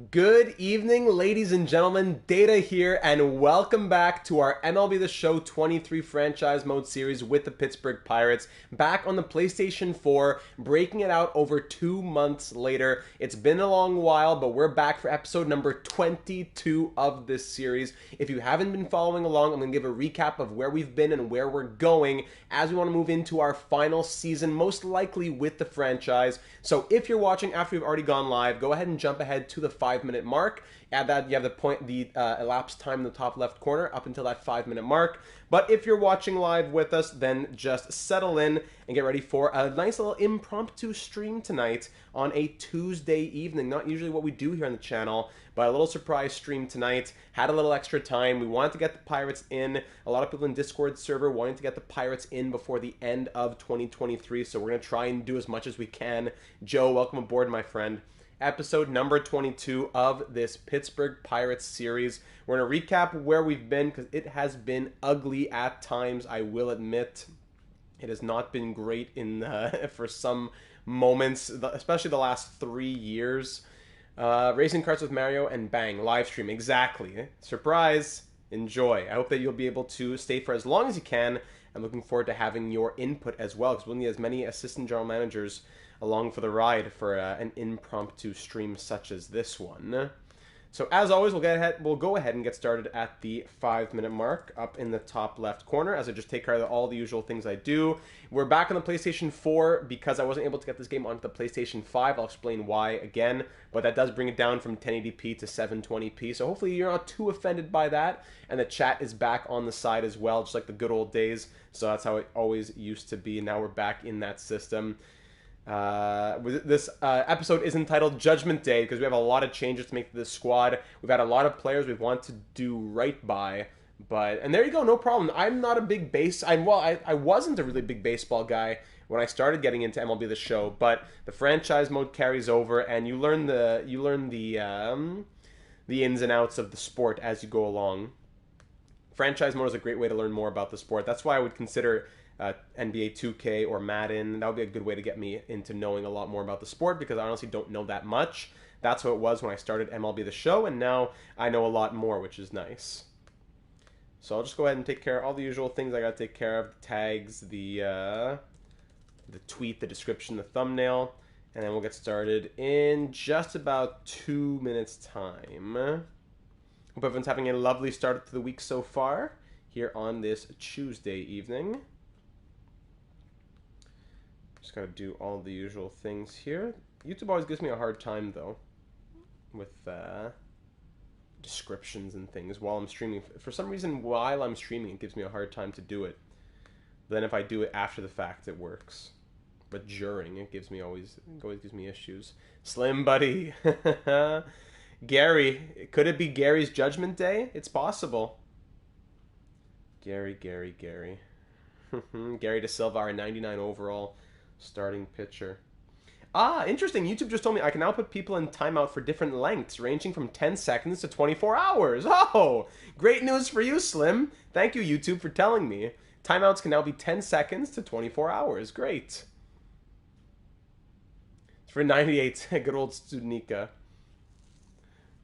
Good evening, ladies and gentlemen. Data here, and welcome back to our MLB The Show 23 franchise mode series with the Pittsburgh Pirates. Back on the PlayStation 4, breaking it out over 2 months later. It's been a long while, but we're back for episode number 22 of this series. If you haven't been following along, I'm going to give a recap of where we've been and where we're going as we want to move into our final season, most likely with the franchise. So if you're watching after we've already gone live, go ahead and jump ahead to the 5-minute mark. Add that, you have the elapsed time in the top left corner up until that 5-minute mark. But if you're watching live with us, then just settle in and get ready for a nice little impromptu stream tonight on a Tuesday evening. Not usually what we do here on the channel, but a little surprise stream tonight. Had a little extra time. We wanted to get the Pirates in. A lot of people in Discord server wanting to get the Pirates in before the end of 2023, so we're going to try and do as much as we can. Joe, welcome aboard, my friend. Episode number 22 of this Pittsburgh Pirates series. We're going to recap where we've been because it has been ugly at times, I will admit. It has not been great for some moments, especially the last 3 years. Racing Carts with Mario and bang, live stream. Exactly. Surprise. Enjoy. I hope that you'll be able to stay for as long as you can. I'm looking forward to having your input as well because we'll need as many assistant general managers along for the ride for an impromptu stream such as this one. So as always, we'll go ahead and get started at the 5-minute mark up in the top left corner as I just take care of all the usual things I do. We're back on the PlayStation 4 because I wasn't able to get this game onto the PlayStation 5. I'll explain why again, but that does bring it down from 1080p to 720p. So hopefully you're not too offended by that. And the chat is back on the side as well, just like the good old days. So that's how it always used to be. Now we're back in that system. This episode is entitled Judgment Day because we have a lot of changes to make to this squad. We've had a lot of players we want to do right by, and there you go, no problem. I'm not a big I wasn't a really big baseball guy when I started getting into MLB The Show, but the franchise mode carries over, and you learn the ins and outs of the sport as you go along. Franchise mode is a great way to learn more about the sport. That's why I would consider NBA 2K or Madden. That would be a good way to get me into knowing a lot more about the sport because I honestly don't know that much. That's how it was when I started MLB The Show, and now I know a lot more, which is nice. So I'll just go ahead and take care of all the usual things I gotta take care of. The tags, the tweet, the description, the thumbnail, and then we'll get started in just about 2 minutes time. Hope everyone's having a lovely start to the week so far here on this Tuesday evening. Just gotta do all the usual things here. YouTube always gives me a hard time though with descriptions and things while I'm streaming. For some reason, while I'm streaming, it gives me a hard time to do it. Then if I do it after the fact, it works. But during, it always gives me issues. Slim buddy, Gary. Could it be Gary's Judgment Day? It's possible. Gary. Gary De Silva, our 99 overall starting pitcher. Interesting. YouTube just told me I can now put people in timeout for different lengths, ranging from 10 seconds to 24 hours. Oh, great news for you, Slim. Thank you, YouTube, for telling me. Timeouts can now be 10 seconds to 24 hours. Great. It's for 98, good old Studenica.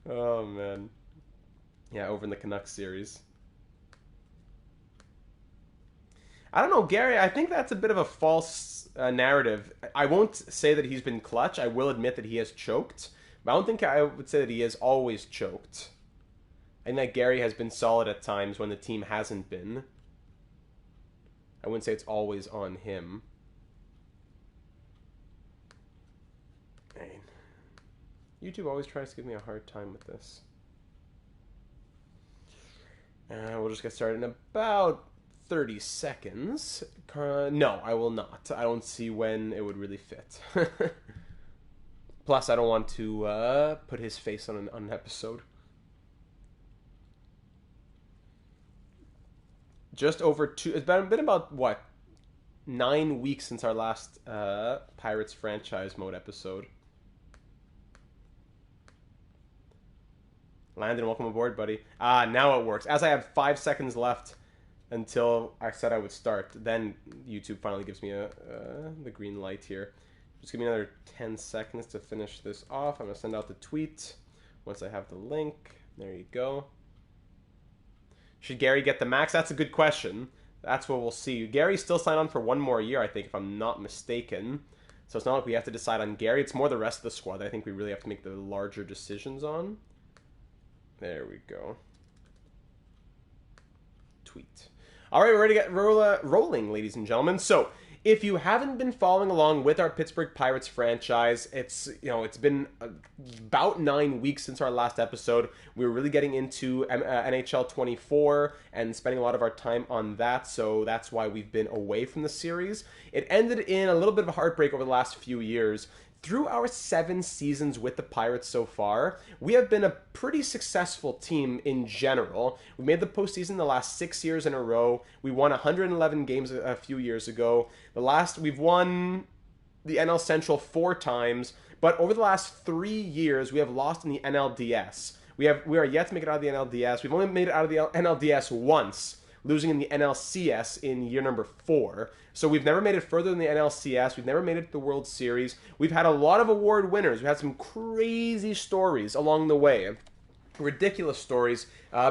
Oh, man. Yeah, over in the Canucks series. I don't know, Gary, I think that's a bit of a false narrative. I won't say that he's been clutch. I will admit that he has choked. But I don't think I would say that he has always choked. I think that Gary has been solid at times when the team hasn't been. I wouldn't say it's always on him. Man. YouTube always tries to give me a hard time with this. We'll just get started in about 30 seconds. No, I will not. I don't see when it would really fit. Plus, I don't want to put his face on an episode. Just over it's been about, what, 9 weeks since our last Pirates franchise mode episode. Landon, welcome aboard, buddy. Now it works. As I have 5 seconds left until I said I would start, then YouTube finally gives me the green light here. Just give me another 10 seconds to finish this off. I'm going to send out the tweet. Once I have the link, there you go. Should Gary get the max? That's a good question. That's what we'll see. Gary's still signed on for one more year, I think, if I'm not mistaken. So it's not like we have to decide on Gary. It's more the rest of the squad that I think we really have to make the larger decisions on. There we go. Tweet. All right, we're ready to get rolling, ladies and gentlemen. So, if you haven't been following along with our Pittsburgh Pirates franchise, it's been about 9 weeks since our last episode. We were really getting into NHL 24 and spending a lot of our time on that, so that's why we've been away from the series. It ended in a little bit of a heartbreak over the last few years. Through our 7 seasons with the Pirates so far, we have been a pretty successful team in general. We made the postseason the last 6 years in a row. We won 111 games a few years ago. We've won the NL Central 4 times, but over the last 3 years, we have lost in the NLDS. We are yet to make it out of the NLDS. We've only made it out of the NLDS once, losing in the NLCS in year number 4. So we've never made it further than the NLCS. We've never made it to the World Series. We've had a lot of award winners. We've had some crazy stories along the way. Ridiculous stories.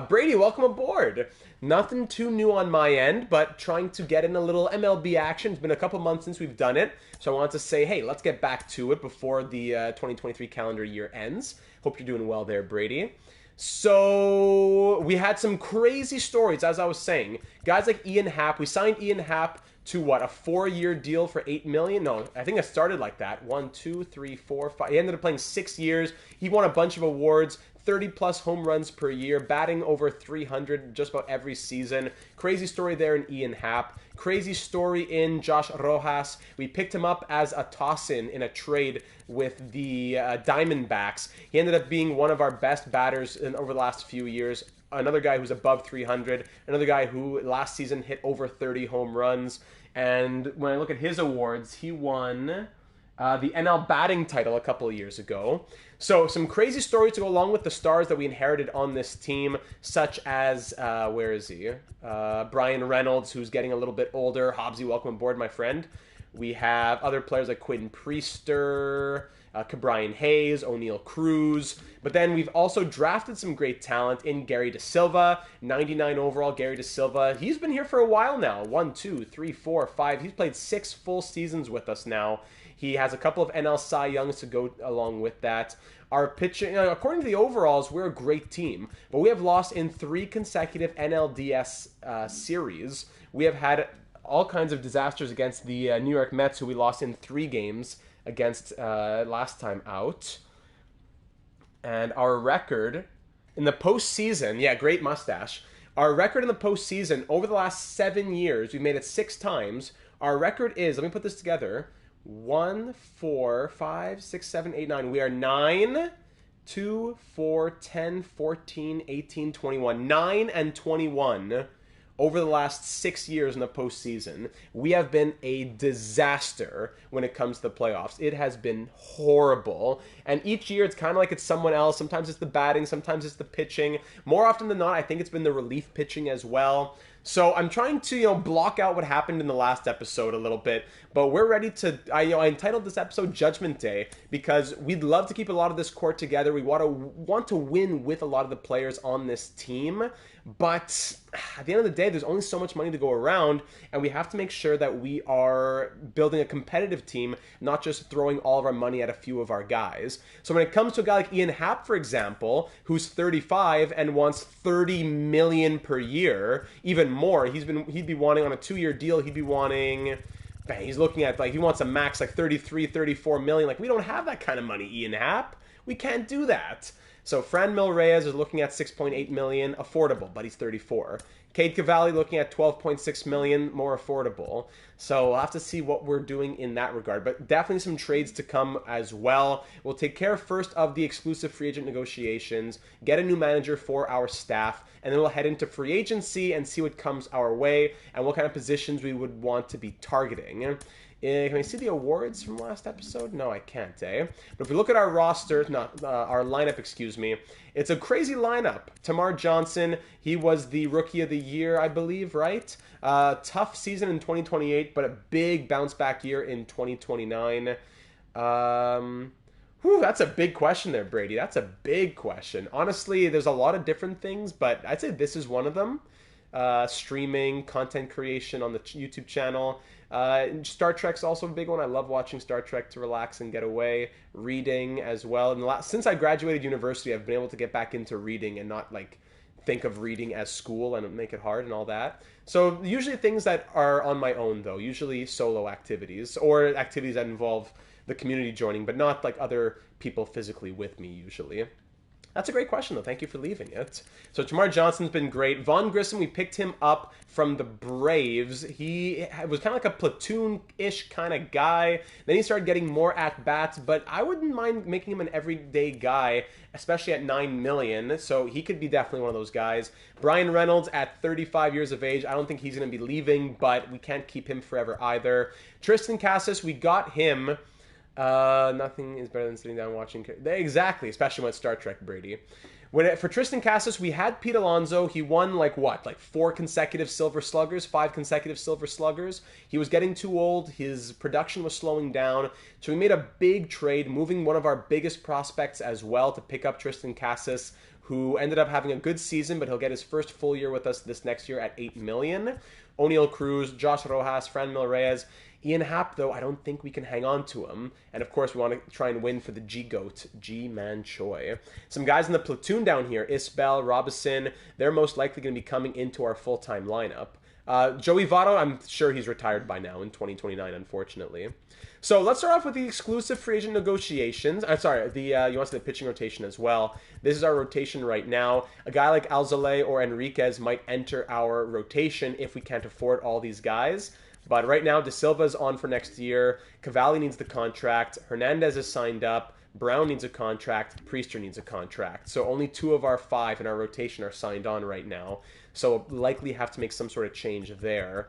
Brady, welcome aboard. Nothing too new on my end, but trying to get in a little MLB action. It's been a couple months since we've done it. So I wanted to say, hey, let's get back to it before the 2023 calendar year ends. Hope you're doing well there, Brady. So we had some crazy stories, as I was saying. Guys like Ian Happ. We signed Ian Happ to what, a 4-year deal for $8 million? No, I think it started like that. 1, 2, 3, 4, 5. He ended up playing 6 years. He won a bunch of awards. 30-plus home runs per year, batting over 300 just about every season. Crazy story there in Ian Happ. Crazy story in Josh Rojas. We picked him up as a toss-in in a trade with the Diamondbacks. He ended up being one of our best batters over the last few years. Another guy who's above 300. Another guy who last season hit over 30 home runs. And when I look at his awards, he won the NL batting title a couple of years ago. So some crazy stories to go along with the stars that we inherited on this team, such as, where is he? Brian Reynolds, who's getting a little bit older. Hobbsy, welcome aboard, my friend. We have other players like Quinn Priester, Cabrian Hayes, O'Neal Cruz. But then we've also drafted some great talent in Gary DeSilva, 99 overall Gary DeSilva. He's been here for a while now. 1, 2, 3, 4, 5. He's played 6 full seasons with us now. He has a couple of NL Cy Youngs to go along with that. Our pitching, according to the overalls, we're a great team, but we have lost in 3 consecutive NLDS series. We have had all kinds of disasters against the New York Mets, who we lost in 3 games against last time out. And our record in the postseason, yeah, great mustache. Our record in the postseason over the last 7 years, we've made it 6 times. Our record is, let me put this together, 1, 4, 5, 6, 7, 8, 9. We are 9, 2, 4, 10, 14, 18, 21. 9 and 21 over the last 6 years in the postseason. We have been a disaster when it comes to the playoffs. It has been horrible. And each year it's kind of like it's someone else. Sometimes it's the batting, sometimes it's the pitching. More often than not, I think it's been the relief pitching as well. So I'm trying to, block out what happened in the last episode a little bit, but we're ready to, I entitled this episode Judgment Day because we'd love to keep a lot of this core together. We want to win with a lot of the players on this team, but at the end of the day, there's only so much money to go around, and we have to make sure that we are building a competitive team, not just throwing all of our money at a few of our guys. So when it comes to a guy like Ian Happ, for example, who's 35 and wants $30 million per year, even more, he'd be wanting on a 2-year deal, he'd be wanting, he's looking at, he wants a max, 33, 34 million. We don't have that kind of money, Ian Happ. We can't do that. So Franmil Reyes is looking at $6.8 million, affordable, but he's 34. Cade Cavalli looking at $12.6 million, more affordable. So we'll have to see what we're doing in that regard. But definitely some trades to come as well. We'll take care first of the exclusive free agent negotiations, get a new manager for our staff, and then we'll head into free agency and see what comes our way and what kind of positions we would want to be targeting. Can I see the awards from last episode? No, I can't, But if we look at our roster, our lineup, it's a crazy lineup. Tamar Johnson, he was the Rookie of the Year, I believe, right? Tough season in 2028, but a big bounce back year in 2029. Whew, that's a big question there, Brady. That's a big question. Honestly, there's a lot of different things, but I'd say this is one of them. Streaming, content creation on the YouTube channel. Star Trek's also a big one. I love watching Star Trek to relax and get away. Reading as well. And since I graduated university, I've been able to get back into reading and not like think of reading as school and make it hard and all that. So usually things that are on my own though, usually solo activities or activities that involve the community joining, but not like other people physically with me usually. That's a great question, though. Thank you for leaving it. So Jamar Johnson's been great. Vaughn Grissom, we picked him up from the Braves. He was kind of like a platoon-ish kind of guy. Then he started getting more at-bats, but I wouldn't mind making him an everyday guy, especially at $9 million. So he could be definitely one of those guys. Brian Reynolds at 35 years of age. I don't think he's going to be leaving, but we can't keep him forever either. Tristan Casas, we got him. Nothing is better than sitting down watching. Exactly, especially when it's Star Trek, Brady. For Tristan Casas, we had Pete Alonso. He won like 4 consecutive Silver Sluggers, 5 consecutive Silver Sluggers. He was getting too old. His production was slowing down. So we made a big trade, moving one of our biggest prospects as well to pick up Tristan Casas, who ended up having a good season, but he'll get his first full year with us this next year at $8 million. O'Neal Cruz, Josh Rojas, Franmil Reyes. Ian Happ, though, I don't think we can hang on to him. And, of course, we want to try and win for the G-GOAT, G-Man Choi. Some guys in the platoon down here, Isbell, Robinson, they're most likely going to be coming into our full-time lineup. Joey Votto, I'm sure he's retired by now in 2029, unfortunately. So let's start off with the exclusive free agent negotiations. You want to say the pitching rotation as well. This is our rotation right now. A guy like Alzolay or Enriquez might enter our rotation if we can't afford all these guys. But right now, De Silva's on for next year. Cavalli needs the contract. Hernandez is signed up. Brown needs a contract. Priester needs a contract. So only 2 of our 5 in our rotation are signed on right now. So likely have to make some sort of change there.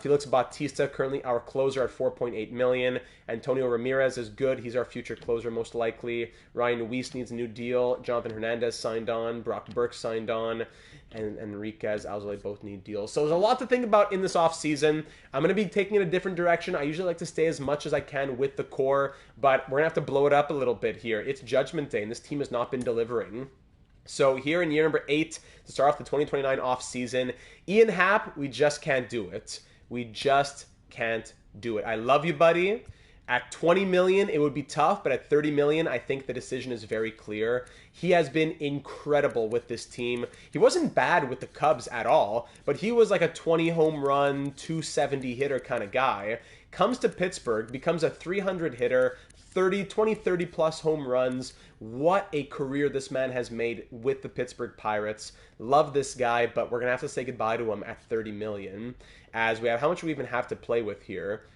Felix Bautista, currently our closer at $4.8 million. Antonio Ramirez is good. He's our future closer most likely. Ryan Weiss needs a new deal. Jonathan Hernandez signed on. Brock Burke signed on. And Enriquez, Alzolay both need deals. So there's a lot to think about in this offseason. I'm going to be taking it a different direction. I usually like to stay as much as I can with the core, but we're going to have to blow it up a little bit here. It's Judgment Day, and this team has not been delivering. So here in year number 8, to start off the 2029 offseason, Ian Happ, we just can't do it. We just can't do it. I love you, buddy. At $20 million, it would be tough, but at $30 million, I think the decision is very clear. He has been incredible with this team. He wasn't bad with the Cubs at all, but he was like a 20 home run, 270 hitter kind of guy. Comes to Pittsburgh, becomes a 300 hitter, 30 plus home runs. What a career this man has made with the Pittsburgh Pirates. Love this guy, but we're going to have to say goodbye to him at $30 million. As we have, how much do we even have to play with here?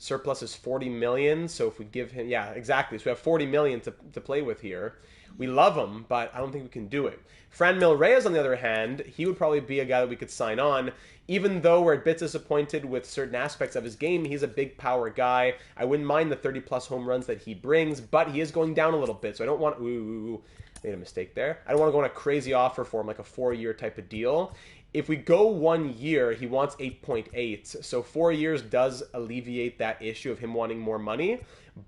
Surplus is $40 million, so if we give him, yeah, exactly. So we have $40 million to play with here. We love him, but I don't think we can do it. Franmil Reyes, on the other hand, he would probably be a guy that we could sign on. Even though we're a bit disappointed with certain aspects of his game, he's a big power guy. I wouldn't mind the 30-plus home runs that he brings, but he is going down a little bit, so I don't want... made a mistake there. I don't want to go on a crazy offer for him, like a 4-year type of deal. If we go 1 year, he wants 8.8. So 4 years does alleviate that issue of him wanting more money.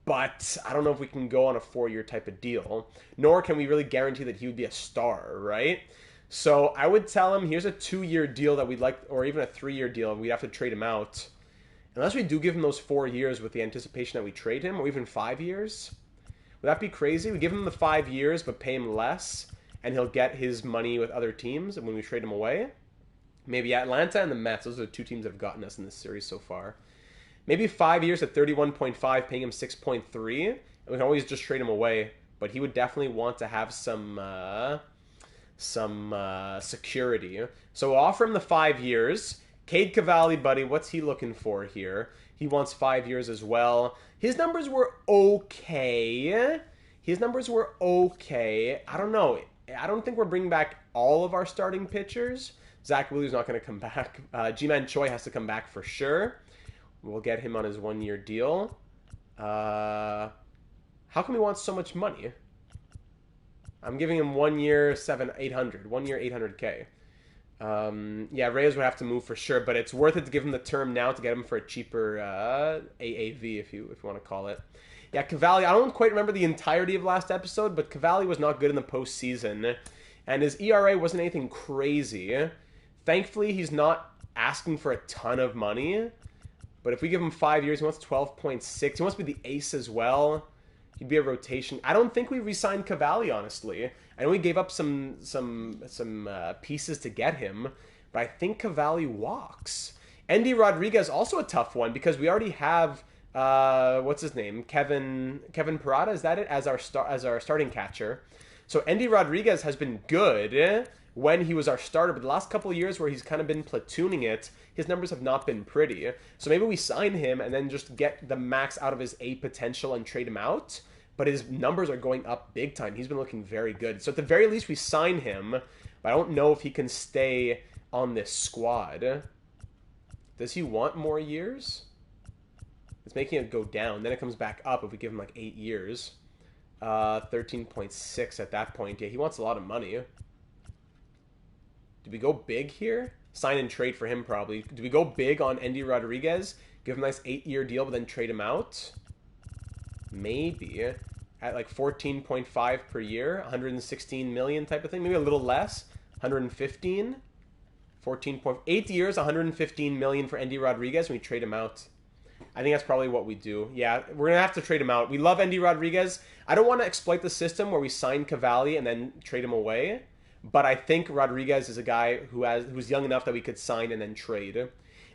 But I don't know if we can go on a 4-year type of deal. Nor can we really guarantee that he would be a star, right? So I would tell him, here's a 2-year deal that we'd like, or even a 3-year deal, and we'd have to trade him out. Unless we do give him those 4 years with the anticipation that we trade him, or even 5 years. Would that be crazy? We give him the 5 years, but pay him less, and he'll get his money with other teams when we trade him away. Maybe Atlanta and the Mets. Those are the 2 teams that have gotten us in this series so far. Maybe 5 years at 31.5, paying him 6.3. And we can always just trade him away. But he would definitely want to have some security. So we'll offer him the 5 years. Cade Cavalli, buddy, what's he looking for here? He wants 5 years as well. His numbers were okay. I don't know. I don't think we're bringing back all of our starting pitchers. Zach Wheeler's not going to come back. G-Man Choi has to come back for sure. We'll get him on his 1-year deal. How come he wants so much money? I'm giving him 1 year, 800. 1 year, 800K. Yeah, Reyes would have to move for sure, but it's worth it to give him the term now to get him for a cheaper AAV, if you want to call it. Yeah, Cavalli, I don't quite remember the entirety of last episode, but Cavalli was not good in the postseason. And his ERA wasn't anything crazy. Thankfully, he's not asking for a ton of money. But if we give him 5 years, he wants 12.6. He wants to be the ace as well. He'd be a rotation. I don't think we re-signed Cavalli, honestly. I know we gave up some pieces to get him, but I think Cavalli walks. Endy Rodriguez, also a tough one, because we already have... what's his name? Kevin Parada, is that it? As our starting catcher. So Endy Rodriguez has been good when he was our starter, but the last couple of years where he's kind of been platooning it, his numbers have not been pretty. So maybe we sign him and then just get the max out of his A potential and trade him out. But his numbers are going up big time. He's been looking very good. So at the very least, we sign him, but I don't know if he can stay on this squad. Does he want more years? It's making it go down. Then it comes back up if we give him like 8 years. 13.6 at that point. Yeah, he wants a lot of money. Do we go big here? Sign and trade for him probably. Do we go big on Endy Rodriguez? Give him a nice 8-year deal, but then trade him out? Maybe. At like 14.5 per year. 116 million type of thing. Maybe a little less. 115. 14.8 years, 115 million for Endy Rodriguez, and we trade him out. I think that's probably what we do. Yeah, we're going to have to trade him out. We love Endy Rodriguez. I don't want to exploit the system where we sign Cavalli and then trade him away. But I think Rodriguez is a guy who's young enough that we could sign and then trade.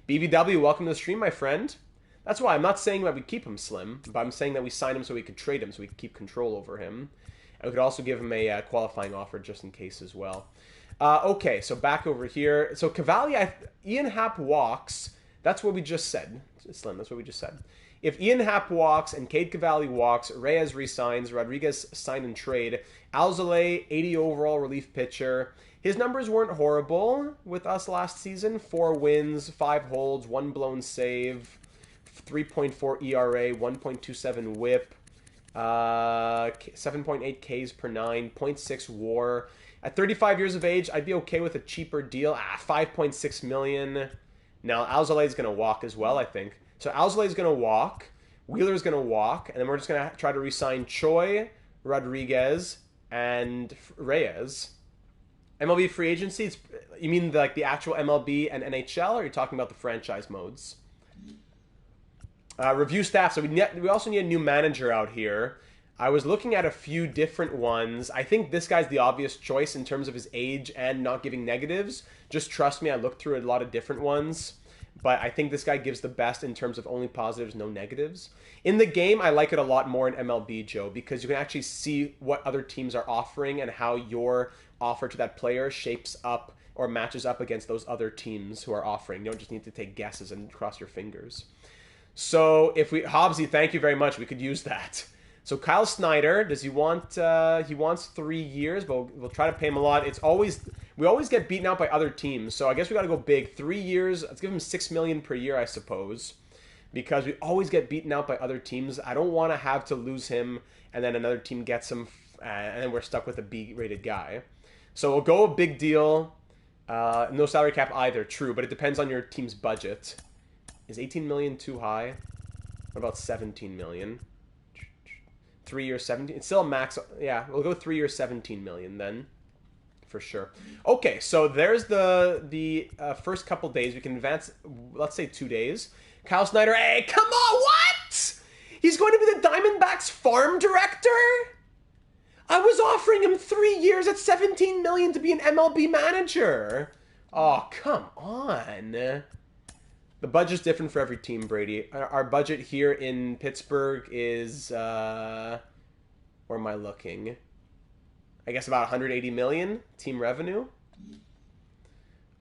BBW, welcome to the stream, my friend. That's why I'm not saying that we keep him slim, but I'm saying that we sign him so we could trade him, so we could keep control over him. And we could also give him a qualifying offer just in case as well. Okay, so back over here. So Cavalli, Ian Happ walks. That's what we just said. Slim, that's what we just said. If Ian Happ walks and Cade Cavalli walks, Reyes resigns, Rodriguez sign and trade. Alzolay, 80 overall relief pitcher. His numbers weren't horrible with us last season. 4 wins, 5 holds, 1 blown save, 3.4 ERA, 1.27 whip, 7.8 Ks per 9, 0.6 WAR. At 35 years of age, I'd be okay with a cheaper deal. 5.6 million. Now, Alzolay is going to walk as well, I think. So Alzolay is going to walk. Wheeler's going to walk. And then we're just going to try to re-sign Choi, Rodriguez, and Reyes. MLB free agency? You mean like the actual MLB and NHL, or are you talking about the franchise modes? Review staff. So we also need a new manager out here. I was looking at a few different ones. I think this guy's the obvious choice in terms of his age and not giving negatives. Just trust me, I looked through a lot of different ones. But I think this guy gives the best in terms of only positives, no negatives. In the game, I like it a lot more in MLB, Joe, because you can actually see what other teams are offering and how your offer to that player shapes up or matches up against those other teams who are offering. You don't just need to take guesses and cross your fingers. So if we... Hobbsy, thank you very much. We could use that. So Kyle Snyder, does he want... he wants 3 years, but we'll try to pay him a lot. It's always... We always get beaten out by other teams, so I guess we got to go big. 3 years, let's give him $6 million per year, I suppose, because we always get beaten out by other teams. I don't want to have to lose him, and then another team gets him, and then we're stuck with a B-rated guy. So we'll go a big deal. No salary cap either, true, but it depends on your team's budget. Is 18 million too high? What about 17 million? 3 years, 17? It's still a max. Yeah, we'll go 3 years, 17 million then. For sure. Okay, so there's the first couple days. We can advance, let's say 2 days. Kyle Snyder, hey, come on, what? He's going to be the Diamondbacks farm director? I was offering him 3 years at 17 million to be an MLB manager. Oh, come on. The budget's different for every team, Brady. Our budget here in Pittsburgh is, where am I looking? I guess about 180 million team revenue.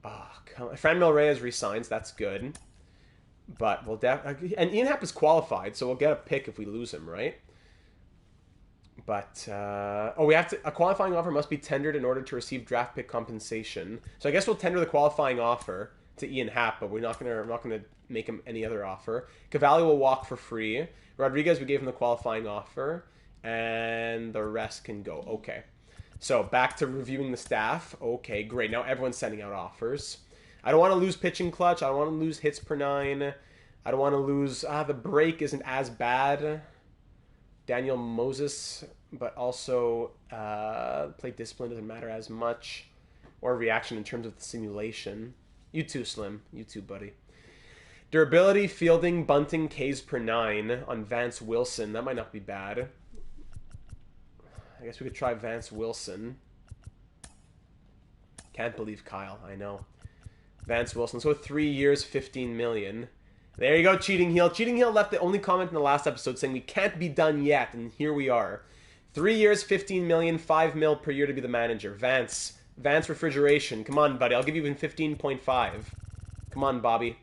Oh, come on. Franmil Reyes resigns. That's good. But we'll and Ian Happ is qualified, so we'll get a pick if we lose him, right? But we have to. A qualifying offer must be tendered in order to receive draft pick compensation. So I guess we'll tender the qualifying offer to Ian Happ, but we're not gonna make him any other offer. Cavalli will walk for free. Rodriguez, we gave him the qualifying offer, and the rest can go. Okay. So, back to reviewing the staff. Okay, great. Now everyone's sending out offers. I don't want to lose pitching clutch. I don't want to lose hits per 9. I don't want to lose... the break isn't as bad. Daniel Moses, but also plate discipline doesn't matter as much, or reaction in terms of the simulation. You too, Slim. You too, buddy. Durability, fielding, bunting, Ks per 9 on Vance Wilson. That might not be bad. I guess we could try Vance Wilson. Can't believe Kyle. I know. Vance Wilson. So 3 years, 15 million. There you go, Cheating Heel. Cheating Heel left the only comment in the last episode saying we can't be done yet, and here we are. 3 years, 15 million, 5 mil per year to be the manager. Vance Refrigeration. Come on, buddy. I'll give you even 15.5. Come on, Bobby.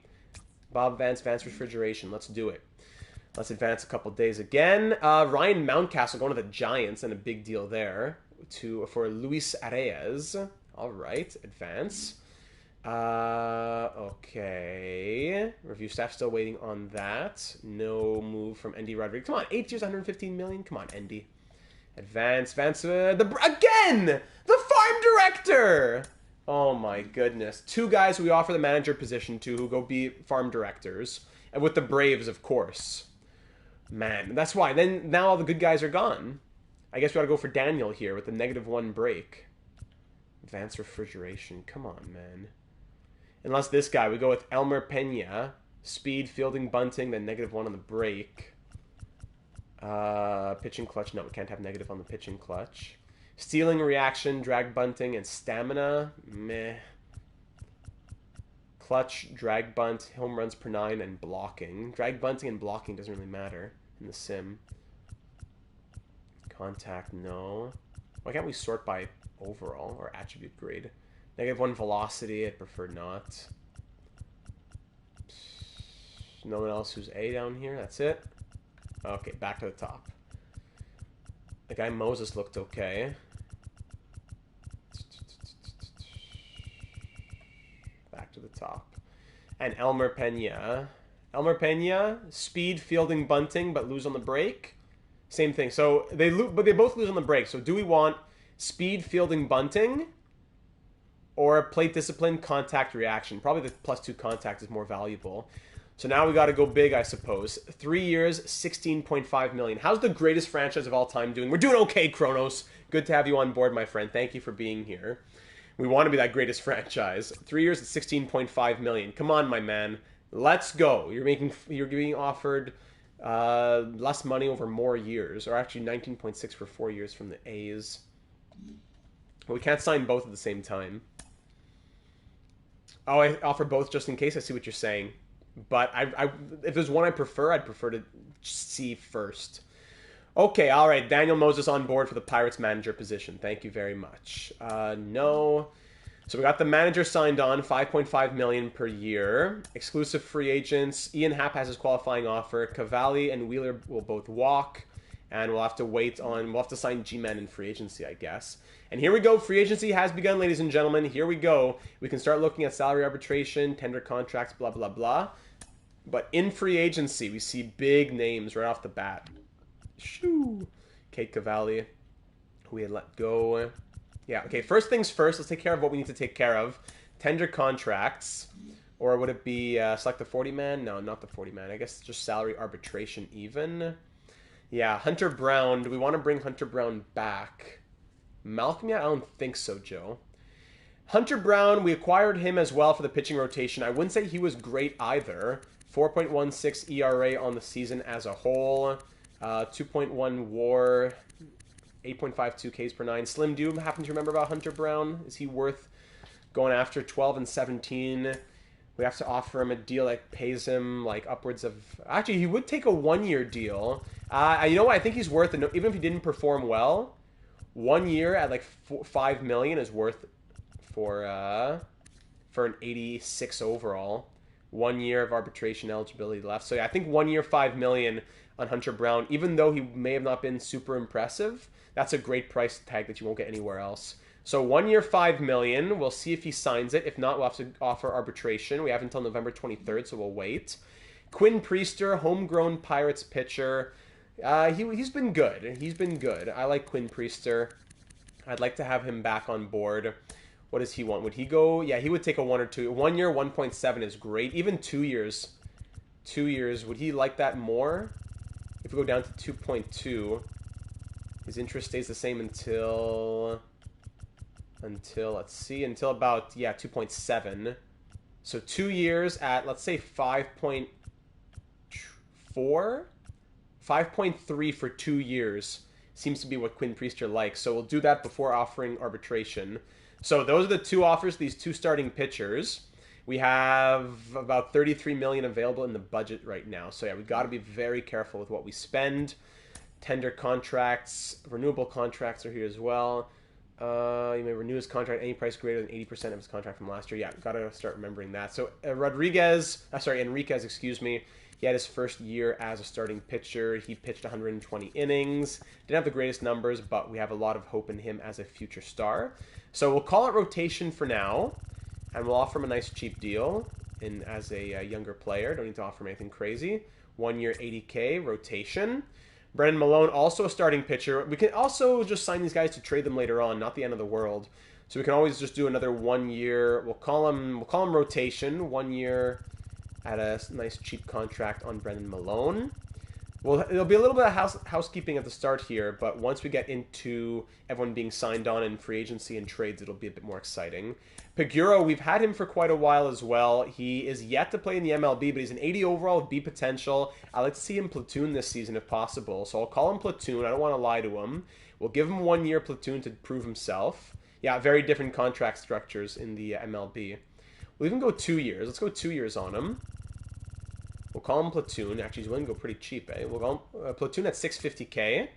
Bob Vance Refrigeration. Let's do it. Let's advance a couple days again. Ryan Mountcastle going to the Giants, and a big deal there for Luis Arias. All right, advance. Okay. Review staff still waiting on that. No move from Endy Rodriguez. Come on, 8 years, 115 million. Come on, Endy. Advance. Again! The farm director! Oh my goodness. 2 guys we offer the manager position to who go be farm directors. And with the Braves, of course. Man, that's why. Then now all the good guys are gone. I guess we ought to go for Daniel here with the -1 break. Advanced Refrigeration. Come on, man. Unless this guy. We go with Elmer Pena. Speed, fielding, bunting, then -1 on the break. Pitching clutch. No, we can't have negative on the pitching clutch. Stealing, reaction, drag, bunting, and stamina. Meh. Clutch, drag, bunt, home runs per 9, and blocking. Drag, bunting, and blocking doesn't really matter in the sim. Contact, no. Why can't we sort by overall or attribute grade? -1 velocity, I'd prefer not. No one else who's A down here, that's it. Okay, back to the top. The guy Moses looked okay. Back to the top. And Elmer Pena. Elmer Pena, speed, fielding, bunting, but lose on the break. Same thing. So they but they both lose on the break. So do we want speed, fielding, bunting, or plate discipline, contact, reaction? Probably the +2 contact is more valuable. So now we got to go big, I suppose. 3 years, 16.5 million. How's the greatest franchise of all time doing? We're doing okay, Kronos. Good to have you on board, my friend. Thank you for being here. We want to be that greatest franchise. 3 years at 16.5 million. Come on, my man. Let's go. You're being offered less money over more years, or actually 19.6 for 4 years from the A's. But we can't sign both at the same time. Oh, I offer both just in case. I see what you're saying. But if there's one I prefer, I'd prefer to see first. Okay, all right. Daniel Moses on board for the Pirates manager position. Thank you very much. No. So we got the manager signed on, 5.5 million per year. Exclusive free agents. Ian Happ has his qualifying offer. Cavalli and Wheeler will both walk. And we'll have to sign G-Man in free agency, I guess. And here we go. Free agency has begun, ladies and gentlemen. Here we go. We can start looking at salary arbitration, tender contracts, blah, blah, blah. But in free agency, we see big names right off the bat. Shoo. Kate Cavalli, who we had let go. Yeah, okay, first things first. Let's take care of what we need to take care of. Tender contracts. Or would it be select the 40-man? No, not the 40-man. I guess just salary arbitration even. Yeah, Hunter Brown. Do we want to bring Hunter Brown back? Malcolm yet? I don't think so, Joe. Hunter Brown, we acquired him as well for the pitching rotation. I wouldn't say he was great either. 4.16 ERA on the season as a whole. 2.1 WAR. 8.52 Ks per 9. Slim, do you happen to remember about Hunter Brown? Is he worth going after? 12 and 17. We have to offer him a deal that pays him like upwards of... Actually, he would take a 1-year deal. You know what? I think he's worth it. Even if he didn't perform well, 1 year at like 5 million is worth for an 86 overall. 1 year of arbitration eligibility left. So yeah, I think 1 year, 5 million on Hunter Brown. Even though he may have not been super impressive, that's a great price tag that you won't get anywhere else. So 1 year, 5 million. We'll see if he signs it. If not, we'll have to offer arbitration. We have until November 23rd, so we'll wait. Quinn Priester, homegrown Pirates pitcher. He's been good. He's been good. I like Quinn Priester. I'd like to have him back on board. What does he want? Would he go? Yeah, he would take a 1 or 2. 1 year, 1.7 is great. Even 2 years. 2 years. Would he like that more? If we go down to 2.2, his interest stays the same until let's see, until about, yeah, 2.7. So 2 years at, let's say 5.4, 5.3 for 2 years seems to be what Quinn Priester likes. So we'll do that before offering arbitration. So those are the two offers, these two starting pitchers. We have about $33 million available in the budget right now. So yeah, we've got to be very careful with what we spend. Tender contracts, renewable contracts are here as well. You may renew his contract at any price greater than 80% of his contract from last year. Yeah, got to start remembering that. So Enriquez, excuse me. He had his first year as a starting pitcher. He pitched 120 innings. Didn't have the greatest numbers, but we have a lot of hope in him as a future star. So we'll call it rotation for now, and we'll offer him a nice cheap deal as a younger player. Don't need to offer him anything crazy. 1 year, $80K, rotation. Brennan Malone, also a starting pitcher. We can also just sign these guys to trade them later on, not the end of the world. So we can always just do another 1 year. We'll call him rotation, 1 year at a nice cheap contract on Brennan Malone. Well, it'll be a little bit of housekeeping at the start here, but once we get into everyone being signed on in free agency and trades, it'll be a bit more exciting. Paguro, we've had him for quite a while as well. He is yet to play in the MLB, but he's an 80 overall with B potential. I like to see him platoon this season if possible, so I'll call him platoon. I don't want to lie to him. We'll give him 1 year platoon to prove himself. Yeah, very different contract structures in the MLB. We'll even go 2 years. Let's go 2 years on him. We'll call him platoon. Actually, he's willing to go pretty cheap, eh? We'll call him platoon at $650K.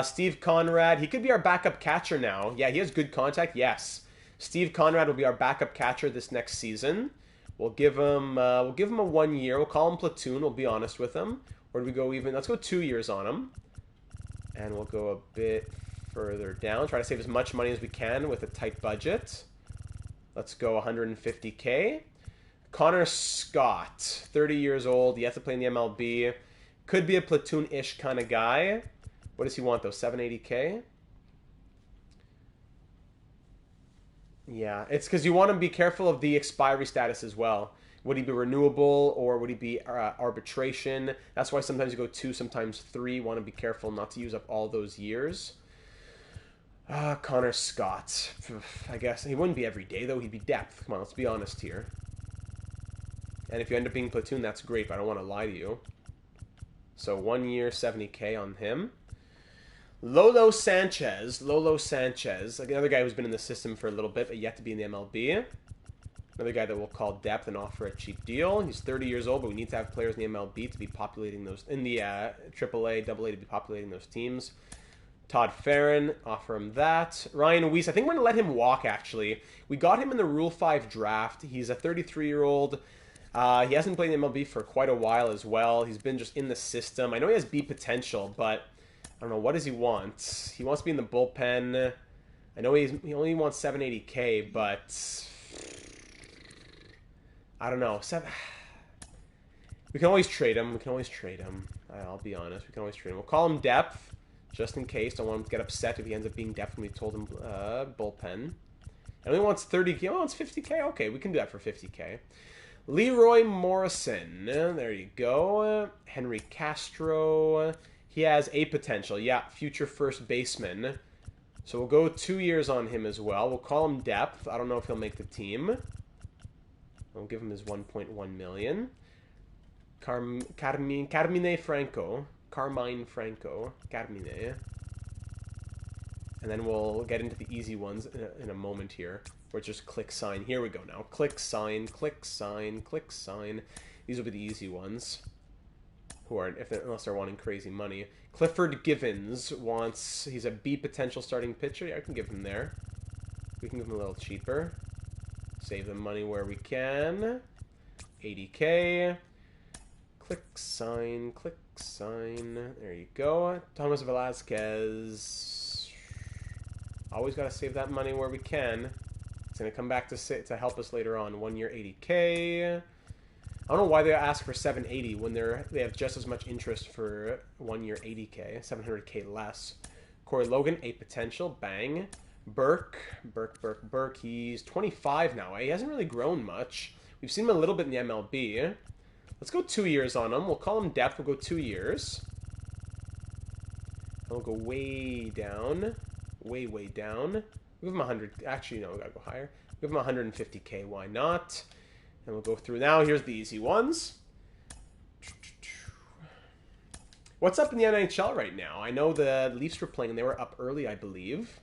Steve Conrad, he could be our backup catcher now. Yeah, he has good contact. Yes. Steve Conrad will be our backup catcher this next season. We'll give him a 1 year. We'll call him platoon. We'll be honest with him. Or do we go even? Let's go 2 years on him. And we'll go a bit further down. Try to save as much money as we can with a tight budget. Let's go 150K. Connor Scott, 30 years old. He has to play in the MLB. Could be a platoon-ish kind of guy. What does he want, though? 780K? Yeah, it's because you want to be careful of the expiry status as well. Would he be renewable or would he be arbitration? That's why sometimes you go 2, sometimes 3. You want to be careful not to use up all those years. Connor Scott. I guess he wouldn't be every day, though. He'd be depth. Come on, let's be honest here. And if you end up being platoon, that's great, but I don't want to lie to you. So 1 year, 70K on him. Lolo Sanchez, like another guy who's been in the system for a little bit, but yet to be in the MLB. Another guy that we'll call depth and offer a cheap deal. He's 30 years old, but we need to have players in the MLB to be populating those, in the AAA, AA to be populating those teams. Todd Farron, offer him that. Ryan Weiss, I think we're going to let him walk, actually. We got him in the Rule 5 draft. He's a 33-year-old. He hasn't played in the MLB for quite a while as well. He's been just in the system. I know he has B potential, but I don't know. What does he want? He wants to be in the bullpen. I know he only wants 780K, but I don't know. We can always trade him. I'll be honest. We can always trade him. We'll call him depth, just in case. Don't want him to get upset if he ends up being depth when we told him bullpen. And he wants 30K. He wants 50K. Okay, we can do that for 50K. Leroy Morrison. There you go. Henry Castro. He has A potential. Yeah, future first baseman. So we'll go 2 years on him as well. We'll call him depth. I don't know if he'll make the team. We'll give him his 1.1 million. Carmine Franco. Carmine. And then we'll get into the easy ones in a moment here. Or just click sign. Here we go now. Click sign, click sign, click sign. These will be the easy ones. Unless they're wanting crazy money. Clifford Givens wants... He's a B potential starting pitcher. Yeah, I can give him there. We can give him a little cheaper. Save the money where we can. 80K. Click sign, click sign. There you go. Thomas Velasquez. Always got to save that money where we can. It's going to come back to help us later on. 1 year, 80K. I don't know why they ask for 780 when they have just as much interest for 1 year, 80K. 700K less. Corey Logan, A potential. Bang. Burke. He's 25 now. He hasn't really grown much. We've seen him a little bit in the MLB. Let's go 2 years on him. We'll call him depth. We'll go 2 years. I'll go way down. Way, way down. Give him 100. Actually, no, we gotta go higher. Give him 150k. Why not? And we'll go through now. Here's the easy ones. What's up in the NHL right now? I know the Leafs were playing and they were up early, I believe.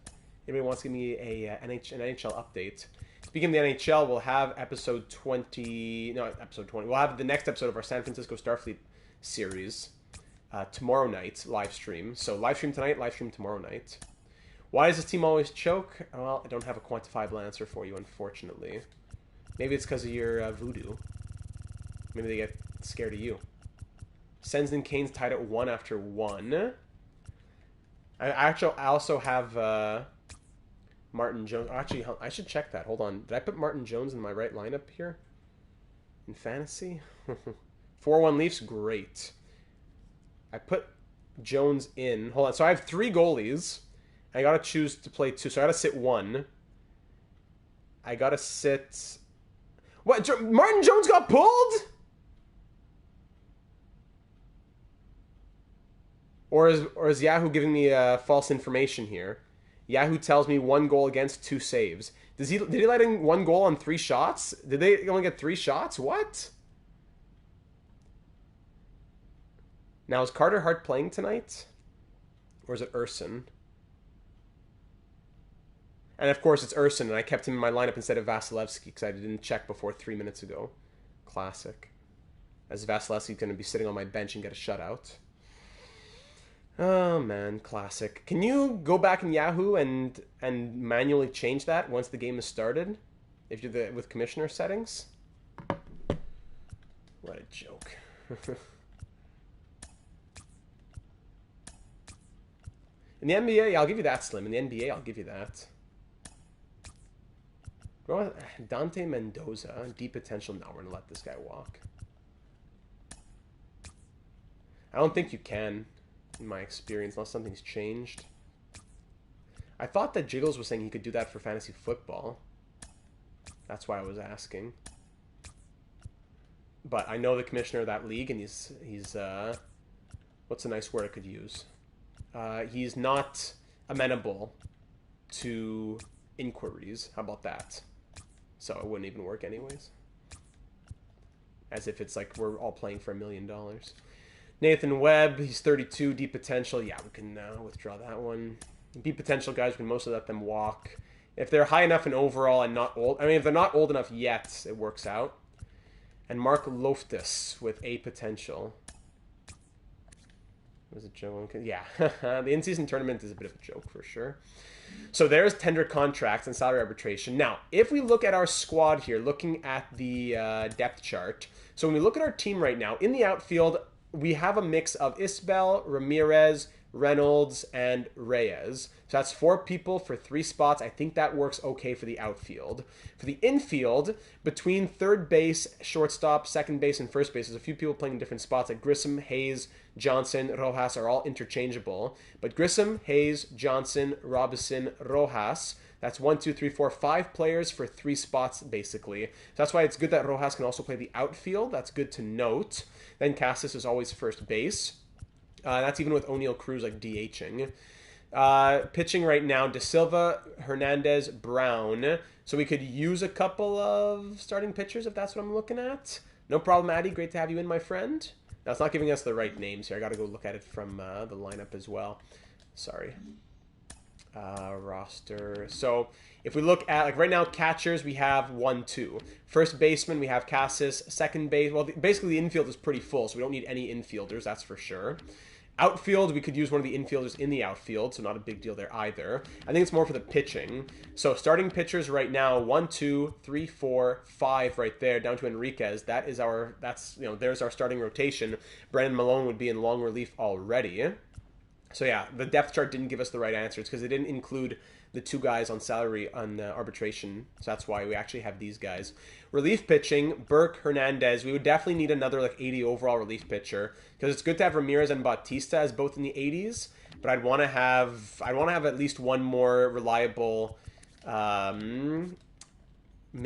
Anybody wants to give me an NHL update? Speaking of the NHL, we'll have episode 20. No, episode 20. We'll have the next episode of our San Francisco Starfleet series tomorrow night, live stream. So live stream tonight, live stream tomorrow night. Why does this team always choke? Well, I don't have a quantifiable answer for you, unfortunately. Maybe it's because of your voodoo. Maybe they get scared of you. Sens and Canes tied at 1 after 1. I also have Martin Jones. Actually, I should check that. Hold on. Did I put Martin Jones in my right lineup here? In fantasy? 4-1 Leafs? Great. I put Jones in. Hold on. So I have 3 goalies. I got to choose to play 2. So I got to sit 1. I got to sit... What? Martin Jones got pulled? Or is Yahoo giving me false information here? Yahoo tells me 1 goal against, 2 saves. Did he let in 1 goal on 3 shots? Did they only get 3 shots? What? Now, is Carter Hart playing tonight? Or is it Urson? And of course, it's Urson, and I kept him in my lineup instead of Vasilevsky because I didn't check before 3 minutes ago. Classic. As Vasilevsky's going to be sitting on my bench and get a shutout. Oh man, classic. Can you go back in Yahoo and manually change that once the game is started? If you're with commissioner settings? What a joke. In the NBA, I'll give you that, Slim. In the NBA, I'll give you that. Dante Mendoza, deep potential. No, we're going to let this guy walk. I don't think you can. In my experience, unless something's changed. I thought that Jiggles was saying he could do that for fantasy football. That's why I was asking. But I know the commissioner of that league, and he's what's a nice word I could use? He's not amenable to inquiries. How about that? So it wouldn't even work anyways. As if it's like we're all playing for $1 million. Nathan Webb, he's 32, deep potential. Yeah, we can withdraw that one. Deep potential guys, we can mostly let them walk. If they're high enough in overall and not old, I mean, if they're not old enough yet, it works out. And Mark Loftus with A potential. Was it Joe? Yeah, the in-season tournament is a bit of a joke for sure. So there's tender contracts and salary arbitration. Now, if we look at our squad here, looking at the depth chart. So when we look at our team right now, in the outfield, we have a mix of Isbell, Ramirez, Reynolds, and Reyes. So that's 4 people for 3 spots. I think that works okay for the outfield. For the infield, between third base, shortstop, second base, and first base, there's a few people playing in different spots. Like Grissom, Hayes, Johnson, Rojas are all interchangeable. But Grissom, Hayes, Johnson, Robinson, Rojas, that's 1, 2, 3, 4, 5 players for 3 spots, basically. So that's why it's good that Rojas can also play the outfield. That's good to note. Then Cassis is always first base. That's even with O'Neal Cruz like DHing. Pitching right now, De Silva, Hernandez, Brown. So we could use a couple of starting pitchers if that's what I'm looking at. No problem, Addy. Great to have you in, my friend. Now, it's not giving us the right names here. I got to go look at it from the lineup as well. Sorry. Roster. So if we look at, like right now, catchers, we have 1, 2. First baseman, we have Cassis. Second base, well, basically the infield is pretty full, so we don't need any infielders, that's for sure. Outfield, we could use one of the infielders in the outfield, so not a big deal there either. I think it's more for the pitching. So starting pitchers right now, 1, 2, 3, 4, 5 right there, down to Enriquez. There's our starting rotation. Brandon Malone would be in long relief already. So yeah, the depth chart didn't give us the right answers because it didn't include the 2 guys on salary on arbitration. So that's why we actually have these guys. Relief pitching, Burke, Hernandez. We would definitely need another like 80 overall relief pitcher because it's good to have Ramirez and Bautista as both in the 80s. But I'd want to have at least one more reliable mid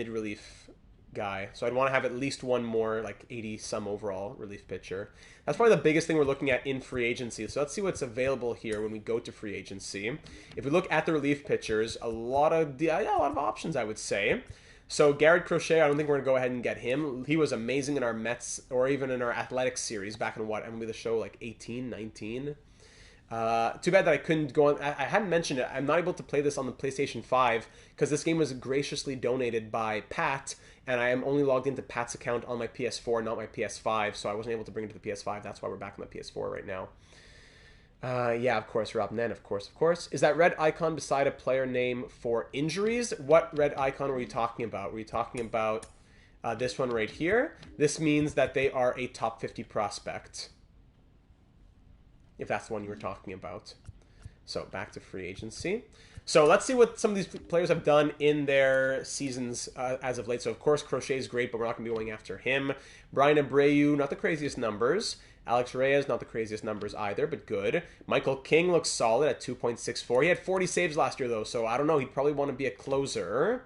relief guy. So I'd want to have at least one more, like 80-some overall relief pitcher. That's probably the biggest thing we're looking at in free agency. So let's see what's available here when we go to free agency. If we look at the relief pitchers, a lot of options, I would say. So Garrett Crochet, I don't think we're going to go ahead and get him. He was amazing in our Mets, or even in our Athletics series back in what, MLB The Show, like 18, 19? Too bad that I couldn't go on. I hadn't mentioned it. I'm not able to play this on the PlayStation 5 because this game was graciously donated by Pat, and I am only logged into Pat's account on my PS4, not my PS5, so I wasn't able to bring it to the PS5. That's why we're back on the PS4 right now. Yeah, of course, Rob Nen, of course. Is that red icon beside a player name for injuries? What red icon were you talking about? Were you talking about this one right here? This means that they are a top 50 prospect, if that's the one you were talking about. So back to free agency. So let's see what some of these players have done in their seasons as of late. So of course, Crochet is great, but we're not going to be going after him. Brian Abreu, not the craziest numbers. Alex Reyes, not the craziest numbers either, but good. Michael King looks solid at 2.64. He had 40 saves last year, though, so I don't know. He'd probably want to be a closer.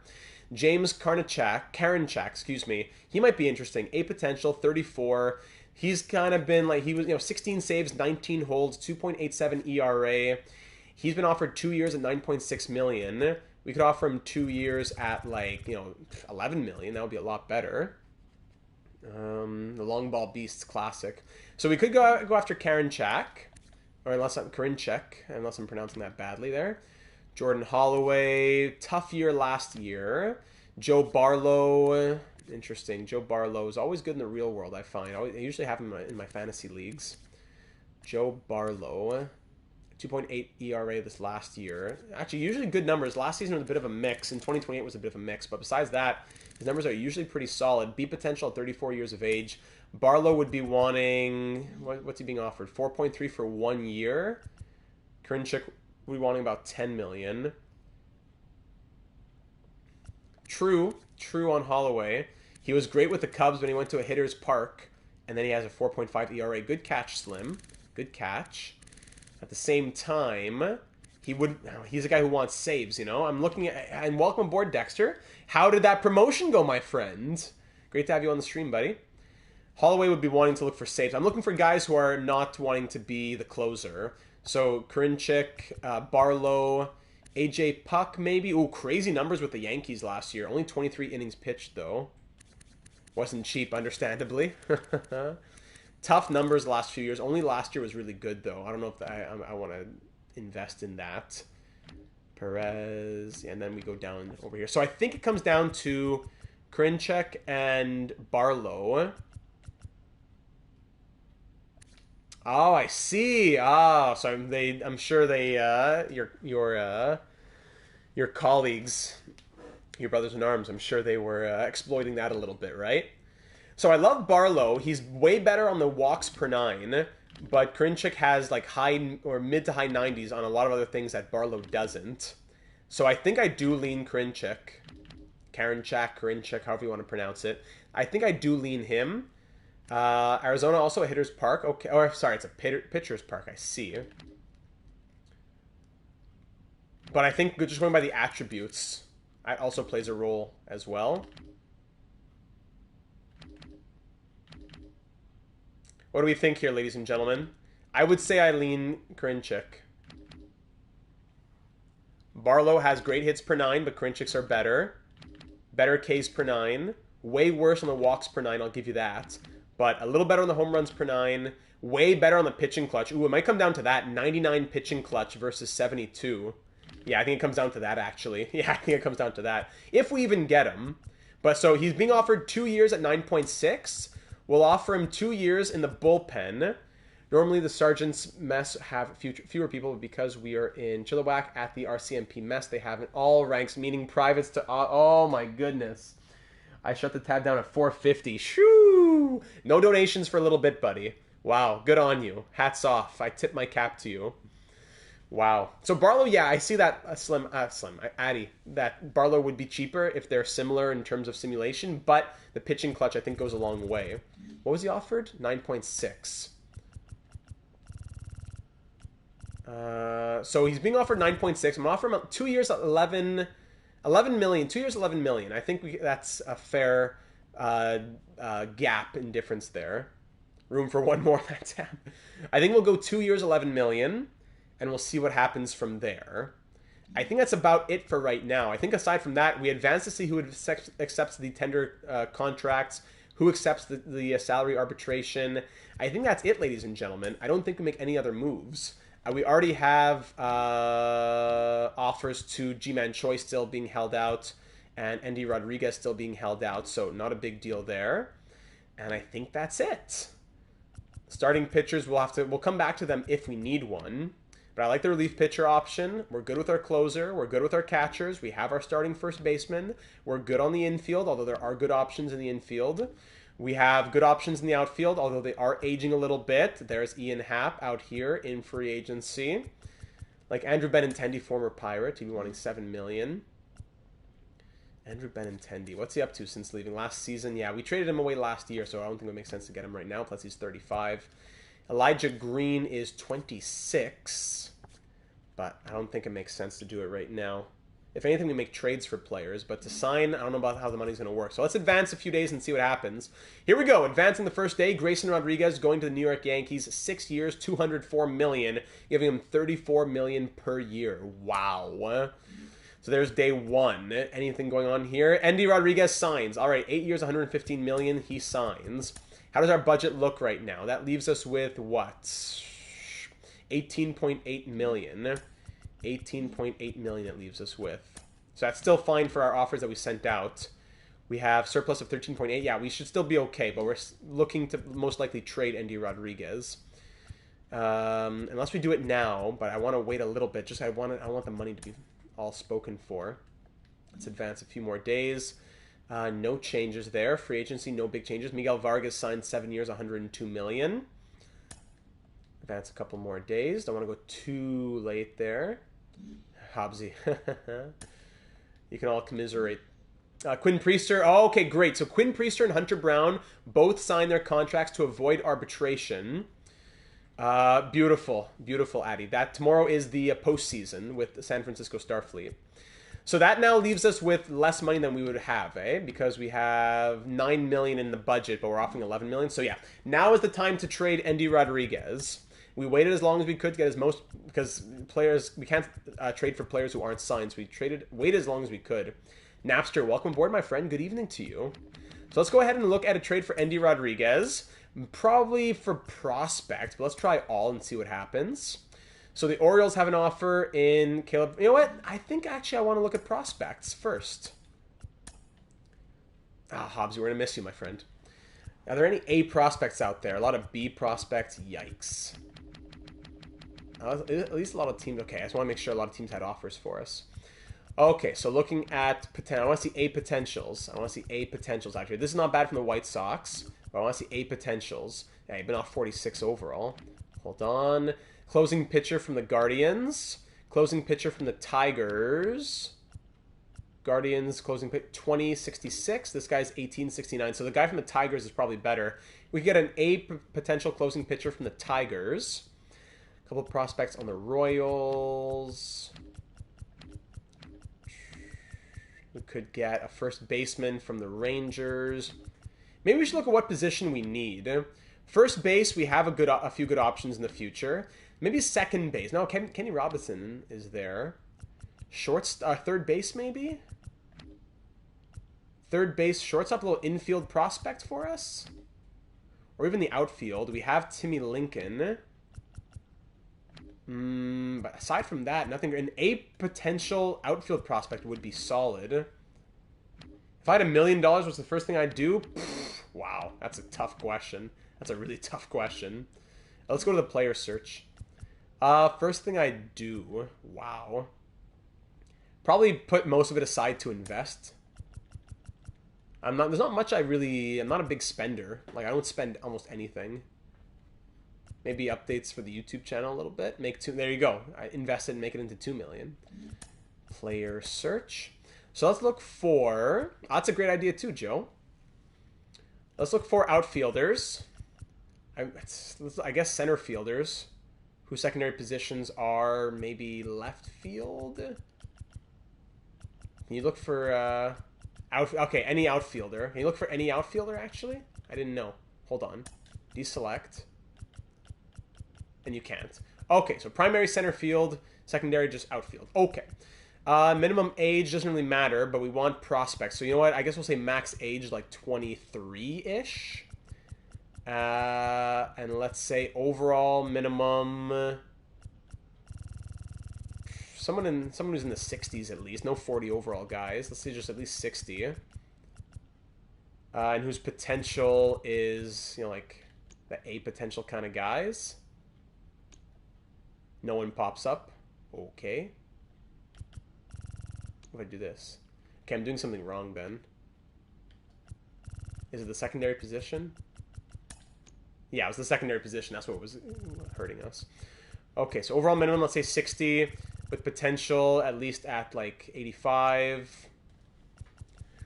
James Karinchak, he might be interesting. A potential, 34. He's kind of been like, he was, 16 saves, 19 holds, 2.87 ERA. He's been offered 2 years at $9.6 million. We could offer him 2 years at $11 million. That would be a lot better. The long ball beasts classic. So we could go after Karinchak, or unless I'm pronouncing that badly there. Jordan Holloway, tough year last year. Joe Barlow, interesting. Joe Barlow is always good in the real world, I find. I usually have him in my fantasy leagues. Joe Barlow, 2.8 ERA this last year. Actually, usually good numbers. Last season was a bit of a mix, and 2028 was a bit of a mix. But besides that, his numbers are usually pretty solid. B potential at 34 years of age. Barlow would be wanting, what's he being offered? 4.3 for 1 year. Karinchak would be wanting about 10 million. True on Holloway. He was great with the Cubs when he went to a hitter's park, and then he has a 4.5 ERA. Good catch, Slim. Good catch. At the same time, he's a guy who wants saves, I'm looking at, and welcome aboard, Dexter. How did that promotion go, my friend? Great to have you on the stream, buddy. Holloway would be wanting to look for saves. I'm looking for guys who are not wanting to be the closer. So Karinchak, Barlow, AJ Puck maybe. Ooh, crazy numbers with the Yankees last year. Only 23 innings pitched, though. Wasn't cheap, understandably. Tough numbers the last few years. Only last year was really good, though. I don't know if I want to invest in that. Perez, and then we go down over here. So I think it comes down to Karinchak and Barlow. Oh, I see. Oh, so I'm sure your colleagues, your brothers in arms, I'm sure they were exploiting that a little bit, right? So I love Barlow. He's way better on the walks per 9, but Karinchak has like high or mid to high 90s on a lot of other things that Barlow doesn't. So I think I do lean Karinchak, however you want to pronounce it. I think I do lean him. Arizona also a hitter's park. Okay, or sorry, it's a pitcher's park. I see. But I think just going by the attributes, that also plays a role as well. What do we think here, ladies and gentlemen? I would say I lean Karinchak. Barlow has great hits per 9, but Karinchak's are better. Better Ks per 9. Way worse on the walks per 9, I'll give you that. But a little better on the home runs per 9. Way better on the pitching clutch. Ooh, it might come down to that. 99 pitching clutch versus 72. Yeah, I think it comes down to that, actually. Yeah, I think it comes down to that. If we even get him. But so he's being offered 2 years at 9.6. We'll offer him 2 years in the bullpen. Normally the Sergeant's mess have fewer people, but because we are in Chilliwack at the RCMP mess, they have in all ranks, meaning privates to... Oh my goodness. I shut the tab down at 450. Shoo! No donations for a little bit, buddy. Wow, good on you. Hats off. I tip my cap to you. Wow. So Barlow, yeah, I see that Addy, that Barlow would be cheaper if they're similar in terms of simulation, but the pitching clutch I think goes a long way. What was he offered? 9.6. So he's being offered 9.6. I'm going to offer him 2 years at 11 million. 2 years, 11 million. I think that's a fair gap in difference there. Room for one more. That's I think we'll go 2 years, 11 million, and we'll see what happens from there. I think that's about it for right now. I think aside from that, we advance to see who accepts the tender contracts, who accepts the salary arbitration. I think that's it, ladies and gentlemen. I don't think we make any other moves. We already have offers to G-Man Choi still being held out and Andy Rodriguez still being held out, so not a big deal there. And I think that's it. Starting pitchers, we'll come back to them if we need one. But I like the relief pitcher option. We're good with our closer. We're good with our catchers. We have our starting first baseman. We're good on the infield, although there are good options in the infield. We have good options in the outfield, although they are aging a little bit. There's Ian Happ out here in free agency. Like Andrew Benintendi, former Pirate. He'd be wanting $7 million. Andrew Benintendi. What's he up to since leaving? Last season? Yeah, we traded him away last year, so I don't think it would make sense to get him right now. Plus, he's 35. Elijah Green is 26. But I don't think it makes sense to do it right now. If anything, we make trades for players. But to sign, I don't know about how the money's going to work. So let's advance a few days and see what happens. Here we go. Advancing the first day. Grayson Rodriguez going to the New York Yankees. 6 years, $204 million. Giving him $34 million per year. Wow. So there's day one. Anything going on here? Andy Rodriguez signs. All right, 8 years, $115 million. He signs. How does our budget look right now? That leaves us with what? $18.8 million. $18.8 million it leaves us with. So that's still fine for our offers that we sent out. We have surplus of 13.8. Yeah, we should still be okay, but we're looking to most likely trade Andy Rodriguez. Unless we do it now, but I want to wait a little bit. I want the money to be all spoken for. Let's advance a few more days. No changes there. Free agency, no big changes. Miguel Vargas signed 7 years, $102 million. Advance a couple more days. Don't want to go too late there. Hobbsy. You can all commiserate. Quinn Priester. Oh, okay, great. So Quinn Priester and Hunter Brown both signed their contracts to avoid arbitration. Beautiful. Beautiful, Addy. That tomorrow is the postseason with the San Francisco Starfleet. So that now leaves us with less money than we would have, Because we have $9 million in the budget, but we're offering $11 million. So yeah, now is the time to trade Andy Rodriguez. We waited as long as we could to get because players, we can't trade for players who aren't signed. So we waited as long as we could. Napster, welcome aboard, my friend. Good evening to you. So let's go ahead and look at a trade for Andy Rodriguez. Probably for prospect, but let's try all and see what happens. So the Orioles have an offer in Caleb. You know what? I think actually I want to look at prospects first. Hobbs, we're going to miss you, my friend. Are there any A prospects out there? A lot of B prospects. Yikes. At least a lot of teams. Okay, I just want to make sure a lot of teams had offers for us. Okay, so looking at potential. I want to see A potentials. Actually, this is not bad from the White Sox, but I want to see A potentials. Yeah, you've been off 46 overall. Hold on. Closing pitcher from the Guardians. Closing pitcher from the Tigers. Guardians closing pitch 2066. This guy's 1869. So the guy from the Tigers is probably better. We get an A potential closing pitcher from the Tigers. A couple of prospects on the Royals. We could get a first baseman from the Rangers. Maybe we should look at what position we need. First base, we have a few good options in the future. Maybe second base. No, Kenny Robinson is there. Third base, maybe? Third base, shortstop, a little infield prospect for us? Or even the outfield. We have Timmy Lincoln. But aside from that, nothing. An A potential outfield prospect would be solid. If I had $1 million, what's the first thing I'd do? Wow, that's a tough question. That's a really tough question. Let's go to the player search. First thing I'd do. Wow. Probably put most of it aside to invest. There's not much I'm not a big spender. Like, I don't spend almost anything. Maybe updates for the YouTube channel a little bit. There you go. I invested and make it into $2 million. Player search. So let's look for... that's a great idea too, Joe. Let's look for outfielders. I guess center fielders. Whose secondary positions are maybe left field. Can you look for Okay, any outfielder. Can you look for any outfielder, actually? I didn't know. Hold on. Deselect. And you can't. Okay, so primary center field, secondary just outfield. Okay. Minimum age doesn't really matter, but we want prospects. So you know what? I guess we'll say max age like 23-ish. And let's say overall minimum... Someone who's in the 60s at least. No 40 overall guys. Let's say just at least 60. And whose potential is, you know, like the A potential kind of guys. No one pops up. Okay. What if I do this? Okay, I'm doing something wrong then. Is it the secondary position? Yeah, it was the secondary position. That's what was hurting us. Okay, so overall minimum, let's say 60, with potential at least at like 85.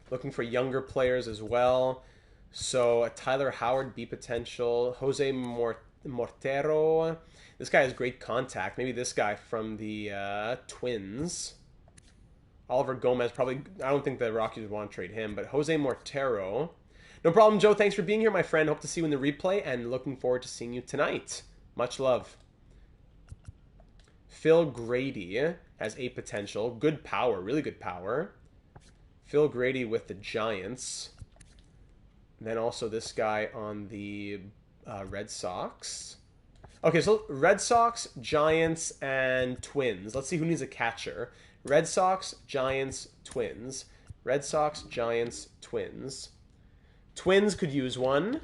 Looking for younger players as well. So Tyler Howard, B potential. Jose Mortero. This guy has great contact. Maybe this guy from the Twins. Oliver Gomez, probably, I don't think the Rockies would want to trade him, but Jose Mortero. No problem, Joe. Thanks for being here, my friend. Hope to see you in the replay, and looking forward to seeing you tonight. Much love. Phil Grady has A potential. Good power, really good power. Phil Grady with the Giants. And then also this guy on the Red Sox. Okay, so Red Sox, Giants, and Twins. Let's see who needs a catcher. Red Sox, Giants, Twins. Red Sox, Giants, Twins. Twins could use one.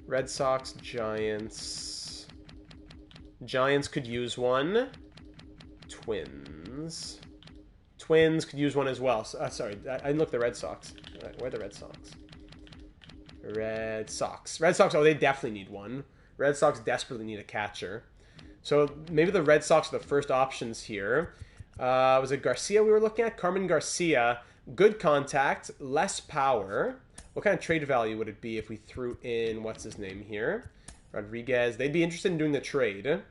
Red Sox, Giants. Giants could use one. Twins. Twins could use one as well. Sorry, I didn't look at the Red Sox. Where are the Red Sox? Red Sox. Red Sox, oh, they definitely need one. Red Sox desperately need a catcher. So maybe the Red Sox are the first options here. Was it Garcia we were looking at? Carmen Garcia. Good contact, less power. What kind of trade value would it be if we threw in, what's his name here? Rodriguez. They'd be interested in doing the trade.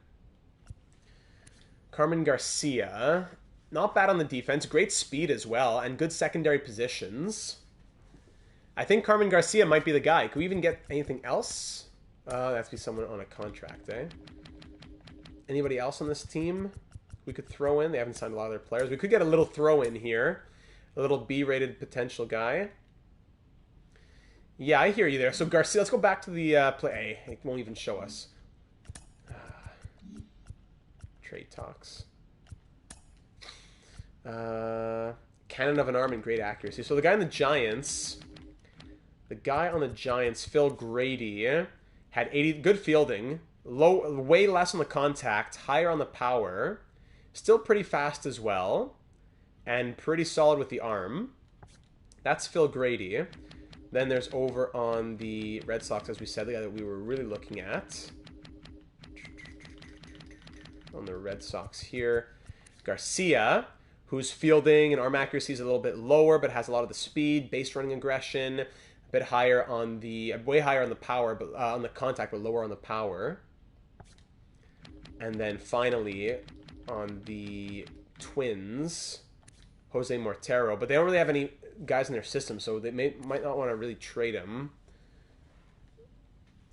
Carmen Garcia. Not bad on the defense. Great speed as well. And good secondary positions. I think Carmen Garcia might be the guy. Could we even get anything else? That has to be someone on a contract, eh? Anybody else on this team we could throw in? They haven't signed a lot of their players. We could get a little throw in here. A little B-rated potential guy. Yeah, I hear you there. So Garcia, let's go back to the play. Hey, it won't even show us. Trade talks. Cannon of an arm and great accuracy. So the guy on the Giants, Phil Grady, had 80, good fielding, way less on the contact, higher on the power, still pretty fast as well, and pretty solid with the arm. That's Phil Grady. Then there's over on the Red Sox, as we said, the guy that we were really looking at. On the Red Sox here, Garcia, whose fielding and arm accuracy is a little bit lower, but has a lot of the speed, base running aggression, a bit higher on the, way higher on the power, but on the contact, but lower on the power. And then finally, on the Twins, Jose Mortero, but they don't really have any guys in their system, so they might not want to really trade him.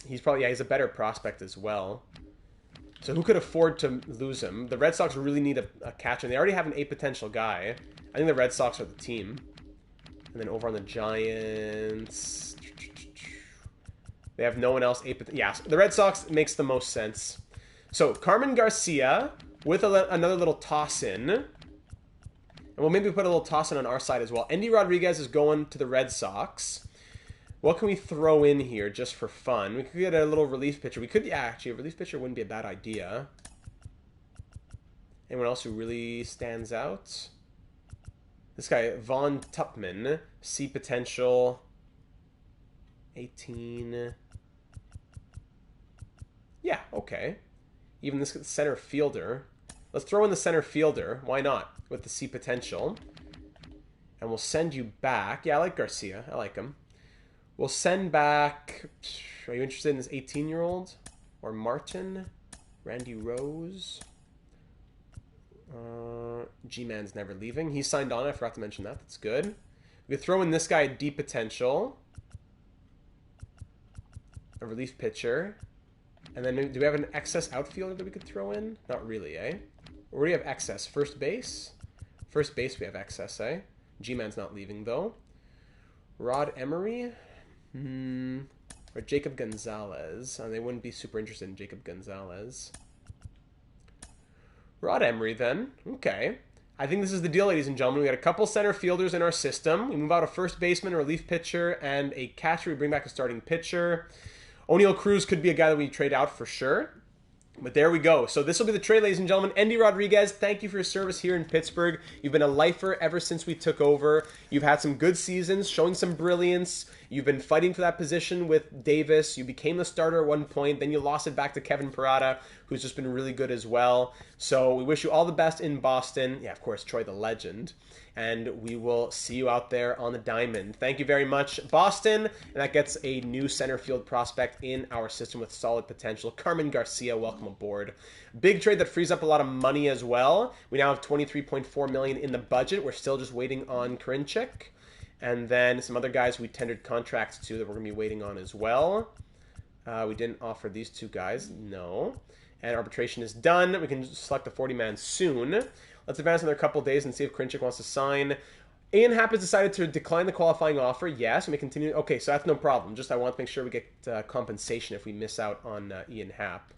He's probably, yeah, he's a better prospect as well. So who could afford to lose him? The Red Sox really need a catcher. They already have an A potential guy. I think the Red Sox are the team. And then over on the Giants, they have no one else. Yeah, so the Red Sox makes the most sense. So Carmen Garcia with another little toss in. And we'll maybe put a little toss in on our side as well. Endy Rodriguez is going to the Red Sox. What can we throw in here just for fun? We could get a little relief pitcher. We could, yeah, actually, a relief pitcher wouldn't be a bad idea. Anyone else who really stands out? This guy, Von Tupman, C potential, 18. Yeah, okay. Even this center fielder. Let's throw in the center fielder. Why not? With the C potential. And we'll send you back. Yeah, I like Garcia. I like him. We'll send back... Are you interested in this 18-year-old? Or Martin? Randy Rose? G-Man's never leaving. He signed on. I forgot to mention that. That's good. We could throw in this guy at deep potential. A relief pitcher. And then do we have an excess outfielder that we could throw in? Not really, eh? Or do we have excess? First base? First base we have excess, eh? G-Man's not leaving, though. Rod Emery? Or Jacob Gonzalez. They wouldn't be super interested in Jacob Gonzalez. Rod Emery, then. Okay. I think this is the deal, ladies and gentlemen. We got a couple center fielders in our system. We move out a first baseman, a relief pitcher, and a catcher. We bring back a starting pitcher. O'Neal Cruz could be a guy that we trade out for sure. But there we go. So this will be the trade, ladies and gentlemen. Endy Rodriguez, thank you for your service here in Pittsburgh. You've been a lifer ever since we took over. You've had some good seasons, showing some brilliance. You've been fighting for that position with Davis. You became the starter at one point. Then you lost it back to Kevin Parada, who's just been really good as well. So we wish you all the best in Boston. Yeah, of course, Troy the legend. And we will see you out there on the diamond. Thank you very much, Boston. And that gets a new center field prospect in our system with solid potential. Carmen Garcia, welcome aboard. Big trade that frees up a lot of money as well. We now have $23.4 million in the budget. We're still just waiting on Karinchak. And then some other guys we tendered contracts to that we're going to be waiting on as well. We didn't offer these two guys. No. And arbitration is done. We can select the 40-man soon. Let's advance another couple days and see if Karinchak wants to sign. Ian Happ has decided to decline the qualifying offer. Yes, we may continue. Okay, so that's no problem. Just I want to make sure we get compensation if we miss out on Ian Happ.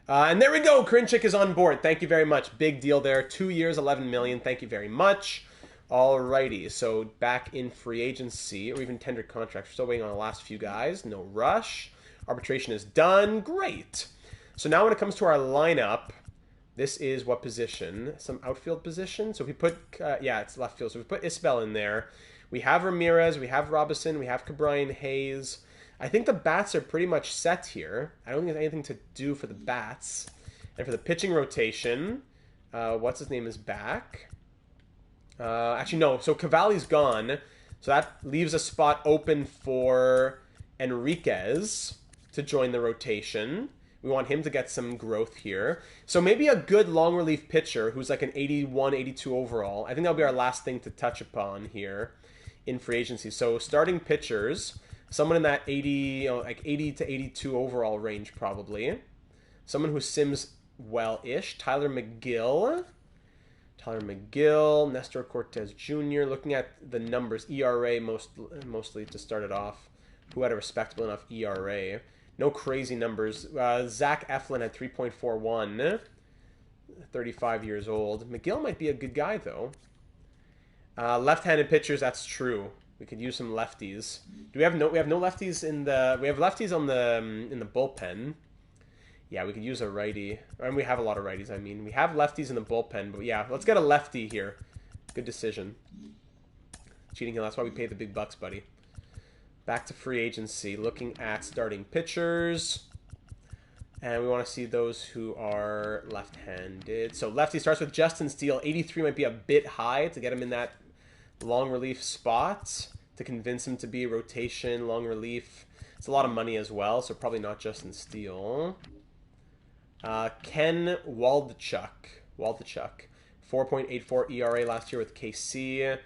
And there we go. Karinchak is on board. Thank you very much. Big deal there. 2 years, $11 million. Thank you very much. Alrighty, so back in free agency, or even tender contracts. We're still waiting on the last few guys. No rush. Arbitration is done. Great. So now when it comes to our lineup, this is what position? Some outfield position. So if we put, yeah, it's left field. So if we put Isbell in there, we have Ramirez, we have Robinson, we have Cabrian Hayes. I think the bats are pretty much set here. I don't think there's anything to do for the bats. And for the pitching rotation, what's his name is back. Actually, no. So Cavalli's gone. So that leaves a spot open for Enriquez to join the rotation. We want him to get some growth here. So maybe a good long relief pitcher who's like an 81, 82 overall. I think that'll be our last thing to touch upon here in free agency. So starting pitchers, someone in that 80, you know, like 80 to 82 overall range probably. Someone who sims well-ish. Tyler McGill, Nestor Cortez Jr. Looking at the numbers, ERA mostly to start it off. Who had a respectable enough ERA? No crazy numbers. Zach Eflin had 3.41. 35 years old. McGill might be a good guy though. Left-handed pitchers, that's true. We could use some lefties. Do we have no lefties in the? We have lefties on the in the bullpen. Yeah, we could use a righty. And we have a lot of righties, I mean. We have lefties in the bullpen, but yeah, let's get a lefty here. Good decision. Cheating Hill, that's why we paid the big bucks, buddy. Back to free agency, looking at starting pitchers. And we want to see those who are left-handed. So lefty starts with Justin Steele. 83 might be a bit high to get him in that long relief spot. To convince him to be a rotation, long relief. It's a lot of money as well, so probably not Justin Steele. Ken Waldchuk. 4.84 ERA last year with KC.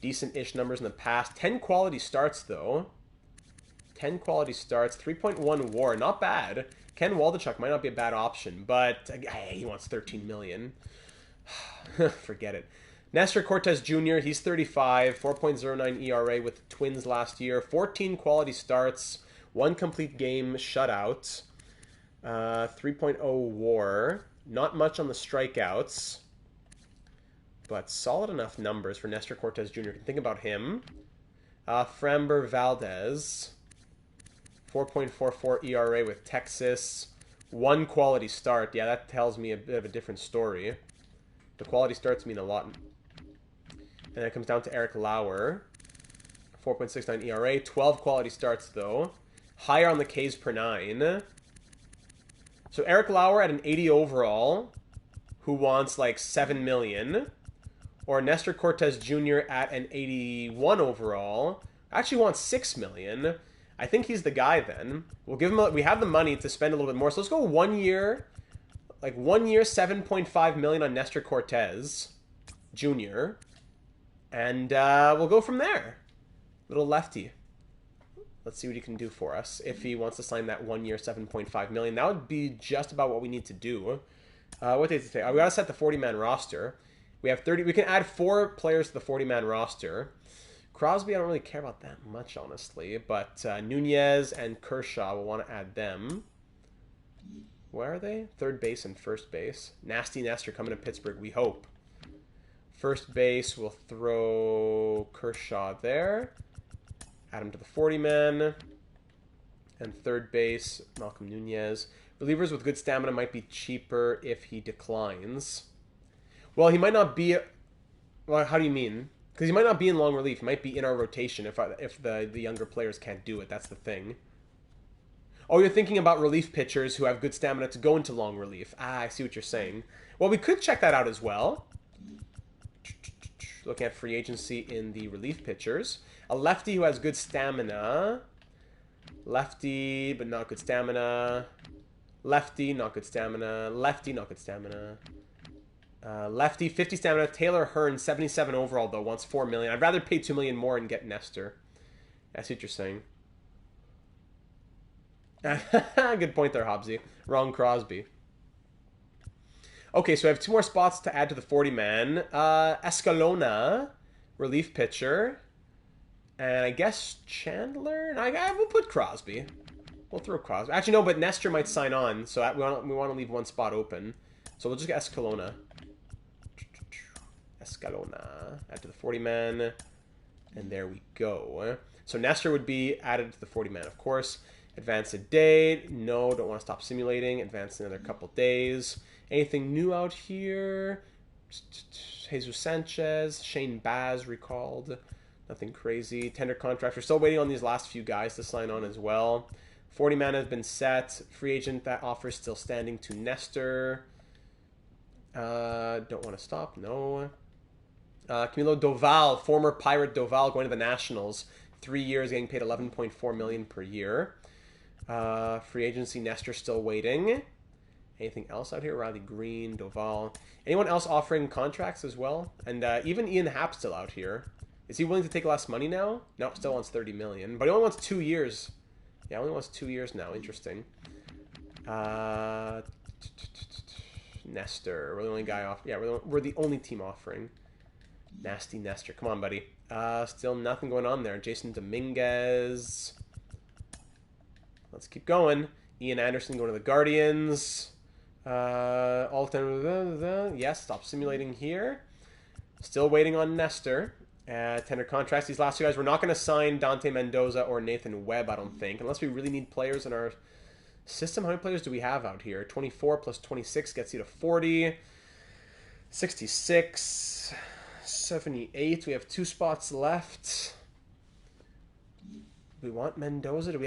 Decent-ish numbers in the past. 10 quality starts, though. 10 quality starts. 3.1 WAR. Not bad. Ken Waldchuk might not be a bad option, but he wants $13 million. Forget it. Nestor Cortez Jr., he's 35. 4.09 ERA with the Twins last year. 14 quality starts. 1 complete game shutout. 3.0 WAR. Not much on the strikeouts, but solid enough numbers for Nestor Cortez Jr. Think about him. Framber Valdez. 4.44 ERA with Texas. 1 quality start. Yeah, that tells me a bit of a different story. The quality starts mean a lot. And then it comes down to Eric Lauer. 4.69 ERA. 12 quality starts, though. Higher on the Ks per 9. So Eric Lauer at an 80 overall, who wants like $7 million. Or Nestor Cortez Jr. at an 81 overall, actually wants $6 million. I think he's the guy then. We'll give him we have the money to spend a little bit more. So let's go 1 year. Like 1 year, $7.5 million on Nestor Cortez Jr. And we'll go from there. Little lefty. Let's see what he can do for us. If he wants to sign that 1 year, $7.5 million, that would be just about what we need to do. What did it say? We got to set the 40-man roster. We have 30. We can add 4 players to the 40-man roster. Crosby, I don't really care about that much, honestly. But Nunez and Kershaw, we'll want to add them. Where are they? Third base and first base. Nasty Nestor coming to Pittsburgh, we hope. First base, we'll throw Kershaw there. Add him to the 40-man. And third base, Malcolm Nunez. Relievers with good stamina might be cheaper if he declines. Well, he might not be... Well, how do you mean? Because he might not be in long relief. He might be in our rotation if the younger players can't do it. That's the thing. Oh, you're thinking about relief pitchers who have good stamina to go into long relief. Ah, I see what you're saying. Well, we could check that out as well. Looking at free agency in the relief pitchers. A lefty who has good stamina. Lefty, but not good stamina. Lefty, not good stamina. Lefty, not good stamina. Lefty, 50 stamina. Taylor Hearn, 77 overall, though, wants $4 million. I'd rather pay $2 million more and get Nestor. I see what you're saying. Good point there, Hobbsy. Wrong Crosby. Okay, so I have 2 more spots to add to the 40-man. Escalona, relief pitcher. And I guess Chandler? We'll put Crosby. We'll throw Crosby. Actually, no, but Nestor might sign on, so we want to leave 1 spot open. So we'll just get Escalona. Escalona. Add to the 40-man. And there we go. So Nestor would be added to the 40-man, of course. Advance a day. No, don't want to stop simulating. Advance another couple days. Anything new out here? Jesus Sanchez. Shane Baz recalled. Nothing crazy. Tender contracts. We're still waiting on these last few guys to sign on as well. 40-man has been set. Free agent, that offer is still standing to Nestor. Don't want to stop. No. Camilo Doval, former Pirate Doval, going to the Nationals. 3 years, getting paid $11.4 million per year. Free agency, Nestor still waiting. Anything else out here? Riley Green, Doval. Anyone else offering contracts as well? And even Ian Happ still out here. Is he willing to take less money now? No, still wants $30 million. But he only wants 2 years. Yeah, only wants 2 years now. Interesting. Nestor. We're the only guy off. Yeah, we're the only team offering. Nasty Nestor. Come on, buddy. Still nothing going on there. Jason Dominguez. Let's keep going. Ian Anderson going to the Guardians. Alton. Yes, stop simulating here. Still waiting on Nestor. Tender contracts. These last 2 guys, we're not going to sign Dante Mendoza or Nathan Webb, I don't think. Unless we really need players in our system. How many players do we have out here? 24 plus 26 gets you to 40. 66. 78. We have 2 spots left. We want Mendoza. Do we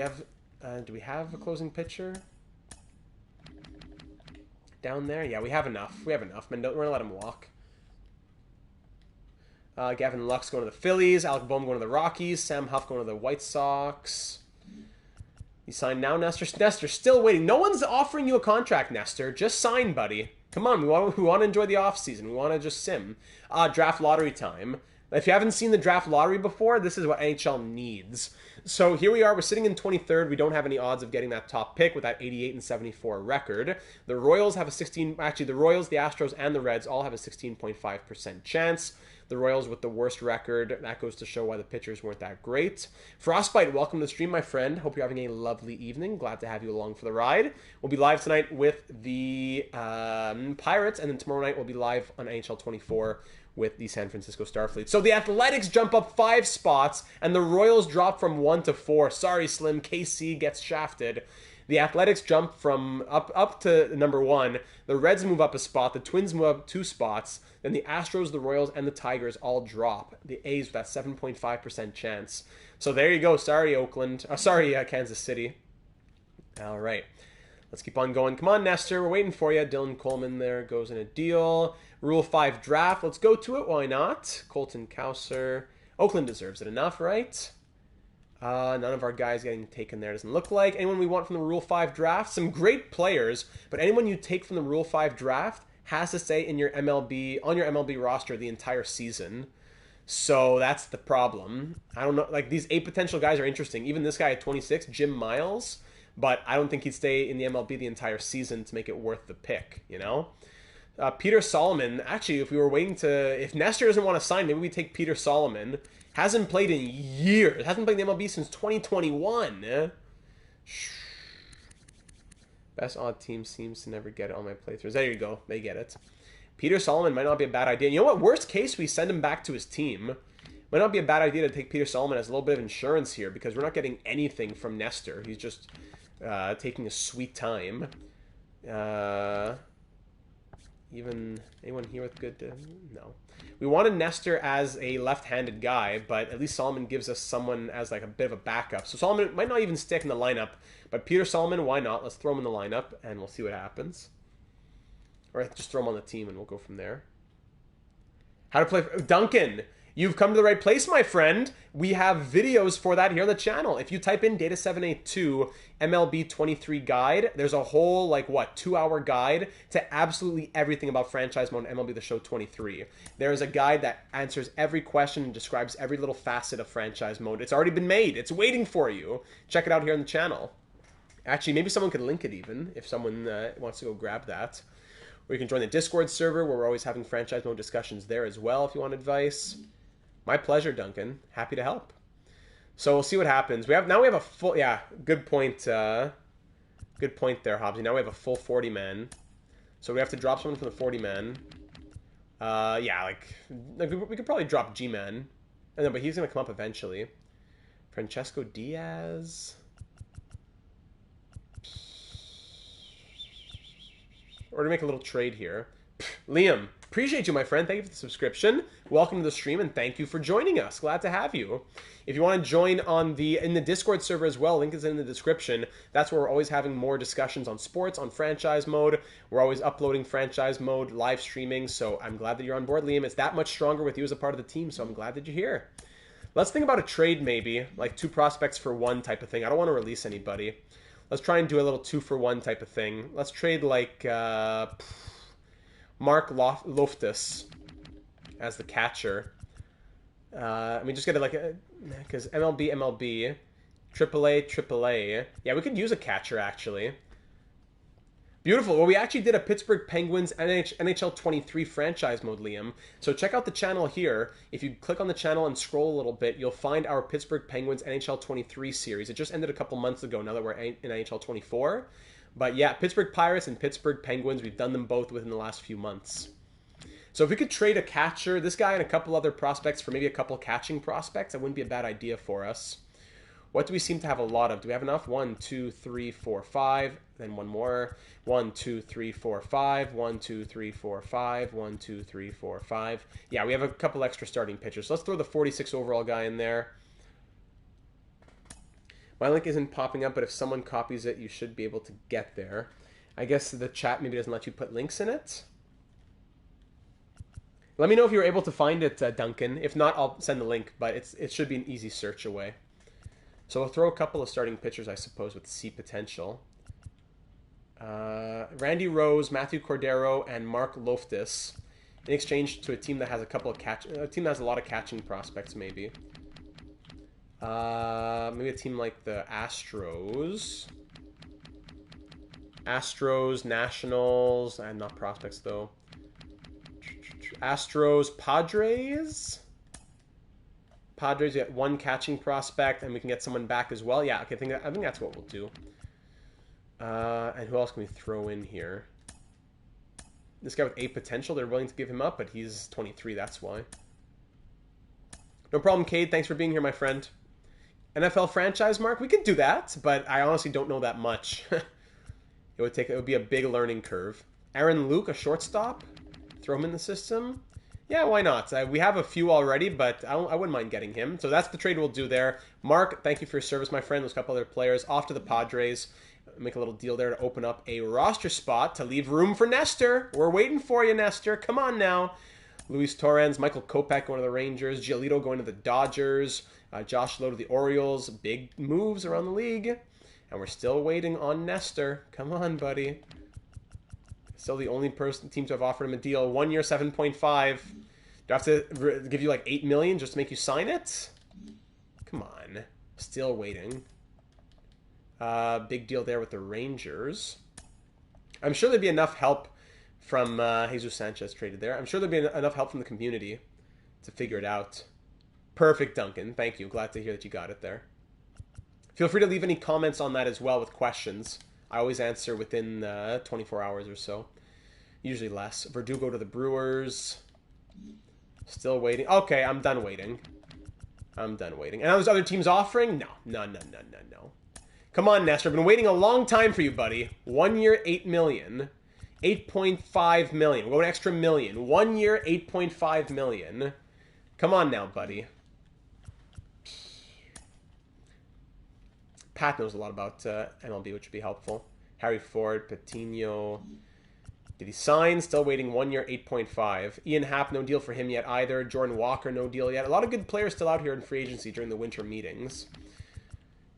have a closing pitcher down there? Yeah, we have enough. Mendoza, we're gonna let him walk. Gavin Lux going to the Phillies. Alec Boehm going to the Rockies. Sam Huff going to the White Sox. You signed now, Nestor. Nestor, still waiting. No one's offering you a contract, Nestor. Just sign, buddy. Come on, we want to enjoy the offseason. We want to just sim. Draft lottery time. If you haven't seen the draft lottery before, this is what NHL needs. So here we are. We're sitting in 23rd. We don't have any odds of getting that top pick with that 88 and 74 record. The Royals have a 16... Actually, the Royals, the Astros, and the Reds all have a 16.5% chance. The Royals with the worst record. That goes to show why the pitchers weren't that great. Frostbite, welcome to the stream, my friend. Hope you're having a lovely evening. Glad to have you along for the ride. We'll be live tonight with the Pirates, and then tomorrow night we'll be live on NHL 24 with the San Francisco Starfleet. So the Athletics jump up 5 spots, and the Royals drop from 1 to 4. Sorry, Slim. KC gets shafted. The Athletics jump from up to number 1. The Reds move up a spot. The Twins move up 2 spots. Then the Astros, the Royals, and the Tigers all drop. The A's with that 7.5% chance. So there you go. Sorry, Oakland. Sorry, Kansas City. All right. Let's keep on going. Come on, Nestor. We're waiting for you. Dylan Coleman there goes in a deal. Rule 5 draft. Let's go to it. Why not? Colton Cowser. Oakland deserves it enough, right? None of our guys getting taken there. Doesn't look like. Anyone we want from the Rule 5 draft? Some great players, but anyone you take from the Rule 5 draft has to stay in your MLB, on your MLB roster the entire season. So that's the problem. I don't know. Like, these 8 potential guys are interesting. Even this guy at 26, Jim Miles. But I don't think he'd stay in the MLB the entire season to make it worth the pick, you know? Peter Solomon, actually, if we were waiting to... If Nestor doesn't want to sign, maybe we take Peter Solomon. Hasn't played in years. Hasn't played in the MLB since 2021. Best odd team seems to never get it on my playthroughs. There you go. They get it. Peter Solomon might not be a bad idea. You know what? Worst case, we send him back to his team. Might not be a bad idea to take Peter Solomon as a little bit of insurance here because we're not getting anything from Nestor. He's just taking a sweet time. Even anyone here with good... no. We wanted Nestor as a left-handed guy, but at least Solomon gives us someone as like a bit of a backup. So Solomon might not even stick in the lineup, but Peter Solomon, why not? Let's throw him in the lineup, and we'll see what happens. Or just throw him on the team, and we'll go from there. How to play... Duncan! You've come to the right place, my friend. We have videos for that here on the channel. If you type in Data782 MLB 23 guide, there's a whole, like, what, 2-hour guide to absolutely everything about franchise mode MLB The Show 23. There's a guide that answers every question and describes every little facet of franchise mode. It's already been made. It's waiting for you. Check it out here on the channel. Actually, maybe someone could link it even, if someone wants to go grab that. Or you can join the Discord server, where we're always having franchise mode discussions there as well, if you want advice. My pleasure, Duncan. Happy to help. So we'll see what happens. Now we have a full... Yeah, good point. Good point there, Hobbsy. Now we have a full 40-man. So we have to drop someone from the 40-man. Yeah, like we could probably drop G-man. But he's going to come up eventually. Francesco Diaz. Or to make a little trade here. Liam. Appreciate you, my friend. Thank you for the subscription. Welcome to the stream, and thank you for joining us. Glad to have you. If you want to join in the Discord server as well, link is in the description. That's where we're always having more discussions on sports, on franchise mode. We're always uploading franchise mode, live streaming, so I'm glad that you're on board, Liam. It's that much stronger with you as a part of the team, so I'm glad that you're here. Let's think about a trade maybe, like 2 prospects for 1 type of thing. I don't want to release anybody. Let's try and do a little 2-for-1 type of thing. Let's trade like... Mark Loftus as the catcher. I mean, just get it like a... Because MLB, AAA. Yeah, we could use a catcher, actually. Beautiful. Well, we actually did a Pittsburgh Penguins NHL 23 franchise mode, Liam. So check out the channel here. If you click on the channel and scroll a little bit, you'll find our Pittsburgh Penguins NHL 23 series. It just ended a couple months ago, now that we're in NHL 24. But yeah, Pittsburgh Pirates and Pittsburgh Penguins, we've done them both within the last few months. So if we could trade a catcher, this guy and a couple other prospects for maybe a couple catching prospects, that wouldn't be a bad idea for us. What do we seem to have a lot of? Do we have enough? 1, 2, 3, 4, 5. Then one more. 1, 2, 3, 4, 5. 1, 2, 3, 4, 5. 1, 2, 3, 4, 5. Yeah, we have a couple extra starting pitchers. So let's throw the 46 overall guy in there. My link isn't popping up, but if someone copies it, you should be able to get there. I guess the chat maybe doesn't let you put links in it. Let me know if you're able to find it, Duncan. If not, I'll send the link, but it should be an easy search away. So we'll throw a couple of starting pitchers, I suppose, with C potential. Randy Rose, Matthew Cordero, and Mark Loftus in exchange to a team that has a team that has a lot of catching prospects, maybe. Maybe a team like the Astros. Nationals, and not prospects though. Astros, Padres. We get 1 catching prospect, and we can get someone back as well. Yeah, okay, I think that's what we'll do. And who else can we throw in here? This guy with 8 potential, they're willing to give him up, but he's 23, that's why. No problem, Cade. Thanks for being here, my friend. NFL franchise, Mark? We could do that, but I honestly don't know that much. It would be a big learning curve. Aaron Luke, a shortstop? Throw him in the system? Yeah, why not? We have a few already, but I wouldn't mind getting him. So that's the trade we'll do there. Mark, thank you for your service, my friend. Those couple other players off to the Padres. Make a little deal there to open up a roster spot to leave room for Nestor. We're waiting for you, Nestor. Come on now. Luis Torrens, Michael Kopech going to the Rangers, Giolito going to the Dodgers, Josh Lowe to the Orioles. Big moves around the league. And we're still waiting on Nestor. Come on, buddy. Still the only team to have offered him a deal. 1 year, 7.5. Do I have to give you like 8 million just to make you sign it? Come on. Still waiting. Big deal there with the Rangers. I'm sure there'd be enough help from Jesus Sanchez traded there. I'm sure there'd be enough help from the community to figure it out. Perfect, Duncan. Thank you. Glad to hear that you got it there. Feel free to leave any comments on that as well with questions. I always answer within 24 hours or so. Usually less. Verdugo to the Brewers. Still waiting. Okay, I'm done waiting. I'm done waiting. And are those other teams offering? No. No. Come on, Nestor. I've been waiting a long time for you, buddy. 1 year, 8 million. 8.5 million. We'll go an extra million. 1 year, 8.5 million. Come on now, buddy. Pat knows a lot about MLB, which would be helpful. Harry Ford, Patino. Did he sign? Still waiting 1 year, 8.5. Ian Happ, no deal for him yet either. Jordan Walker, no deal yet. A lot of good players still out here in free agency during the winter meetings.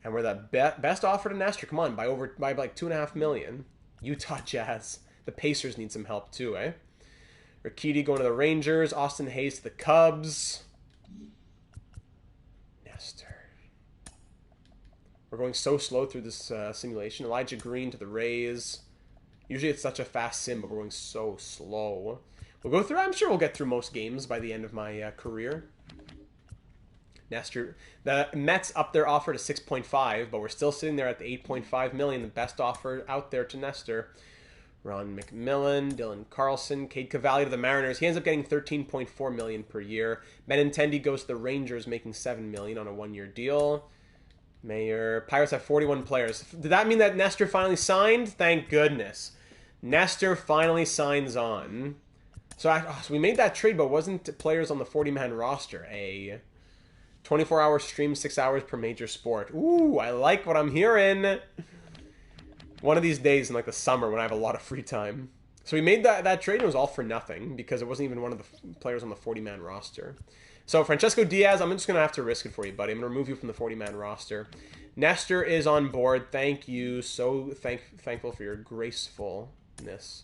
And we're the best offer to Nestor. Come on, by like 2.5 million. Utah Jazz. The Pacers need some help too, eh? Ricchetti going to the Rangers. Austin Hayes to the Cubs. Nestor. We're going so slow through this simulation. Elijah Green to the Rays. Usually it's such a fast sim, but we're going so slow. We'll go through. I'm sure we'll get through most games by the end of my career. Nestor. The Mets up their offer to 6.5, but we're still sitting there at the 8.5 million, the best offer out there to Nestor. Ron McMillan, Dylan Carlson, Cade Cavalli to the Mariners. He ends up getting 13.4 million per year. Benintendi goes to the Rangers, making 7 million on a 1-year deal. Mayor. Pirates have 41 players. Did that mean that Nestor finally signed? Thank goodness. Nestor finally signs on. So we made that trade, but wasn't players on the 40-man roster. A 24-hour stream, 6 hours per major sport. Ooh, I like what I'm hearing. One of these days in like the summer when I have a lot of free time. So we made that trade and it was all for nothing because it wasn't even one of the players on the 40-man roster. So Francesco Diaz, I'm just going to have to risk it for you, buddy. I'm going to remove you from the 40-man roster. Nestor is on board. Thank you. So thankful for your gracefulness.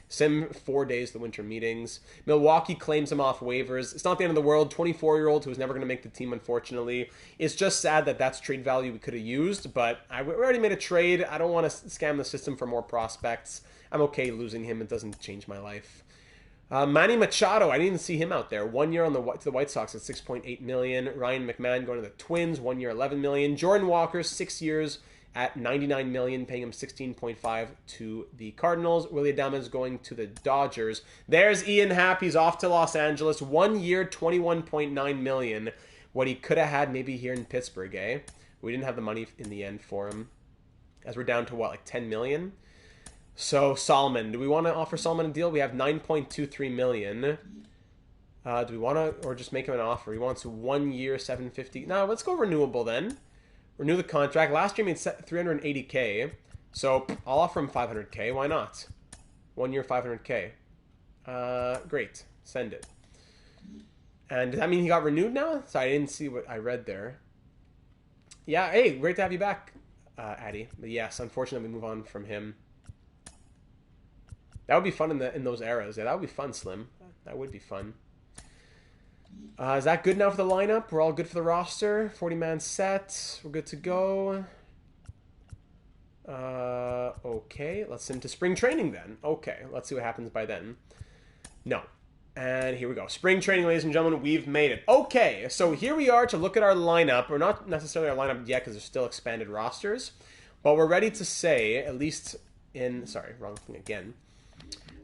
Sim 4 days, the winter meetings. Milwaukee claims him off waivers. It's not the end of the world. 24-year-old who's never going to make the team, unfortunately. It's just sad that that's trade value we could have used, but we already made a trade. I don't want to scam the system for more prospects. I'm okay losing him. It doesn't change my life. Manny Machado, I didn't even see him out there. 1 year to the White Sox at 6.8 million. Ryan McMahon going to the Twins, 1 year, 11 million. Jordan Walker, 6 years at 99 million, paying him 16.5 to the Cardinals. Willie Adames going to the Dodgers. There's Ian Happ. He's off to Los Angeles. 1 year, 21.9 million. What he could have had maybe here in Pittsburgh, eh? We didn't have the money in the end for him. As we're down to what, like 10 million? So Solomon, do we want to offer Solomon a deal? We have 9.23 million. Do we want to, or just make him an offer? He wants 1 year, 750. No, let's go renewable then. Renew the contract. Last year he made 380K. So I'll offer him 500K. Why not? 1 year, 500K. Great. Send it. And does that mean he got renewed now? So I didn't see what I read there. Yeah, hey, great to have you back, Addy. But yes, unfortunately we move on from him. That would be fun in those eras. Yeah, that would be fun, Slim. That would be fun. Is that good now for the lineup? We're all good for the roster. 40-man set. We're good to go. Okay. Let's send him to spring training then. Okay. Let's see what happens by then. No. And here we go. Spring training, ladies and gentlemen. We've made it. Okay. So here we are to look at our lineup. Or not necessarily our lineup yet because there's still expanded rosters. But we're ready to say, at least in... Sorry, wrong thing again.